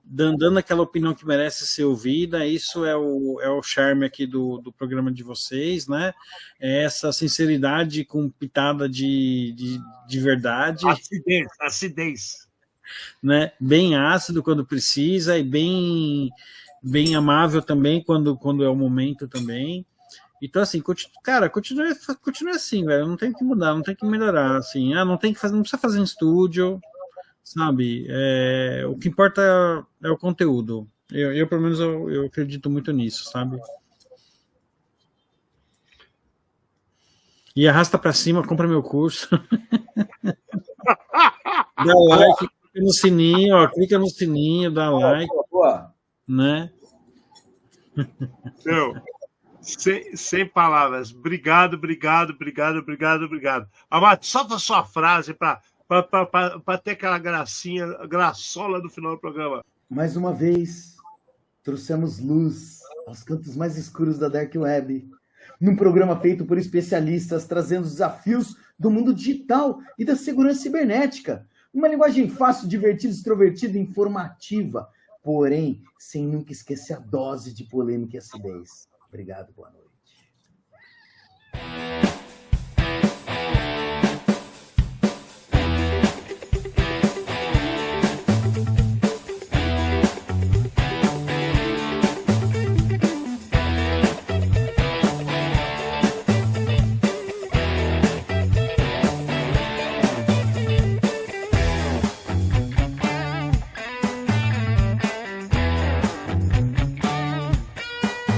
dando aquela opinião que merece ser ouvida. Isso é o charme aqui do programa de vocês, né? Essa sinceridade com pitada de verdade.
Acidez.
Né? Bem ácido quando precisa e bem amável também quando é o momento também. Então, assim, cara, continue assim, velho. Não tem que mudar, não tem que melhorar, assim. Não tem que fazer, não precisa fazer em estúdio, sabe? O que importa é o conteúdo. Eu pelo menos, eu acredito muito nisso, sabe? E arrasta pra cima, compra meu curso. Dá like, clica no sininho, clica no sininho, dá like.
Boa.
Né?
Sem palavras. Obrigado. Amate, solta a sua frase para para ter aquela gracinha, graçola do final do programa.
Mais uma vez, trouxemos luz aos cantos mais escuros da Dark Web, num programa feito por especialistas trazendo os desafios do mundo digital e da segurança cibernética. Uma linguagem fácil, divertida, extrovertida e informativa, porém, sem nunca esquecer a dose de polêmica e acidez. Obrigado, boa noite.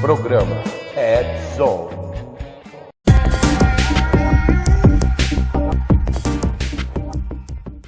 Programa Ed Zone.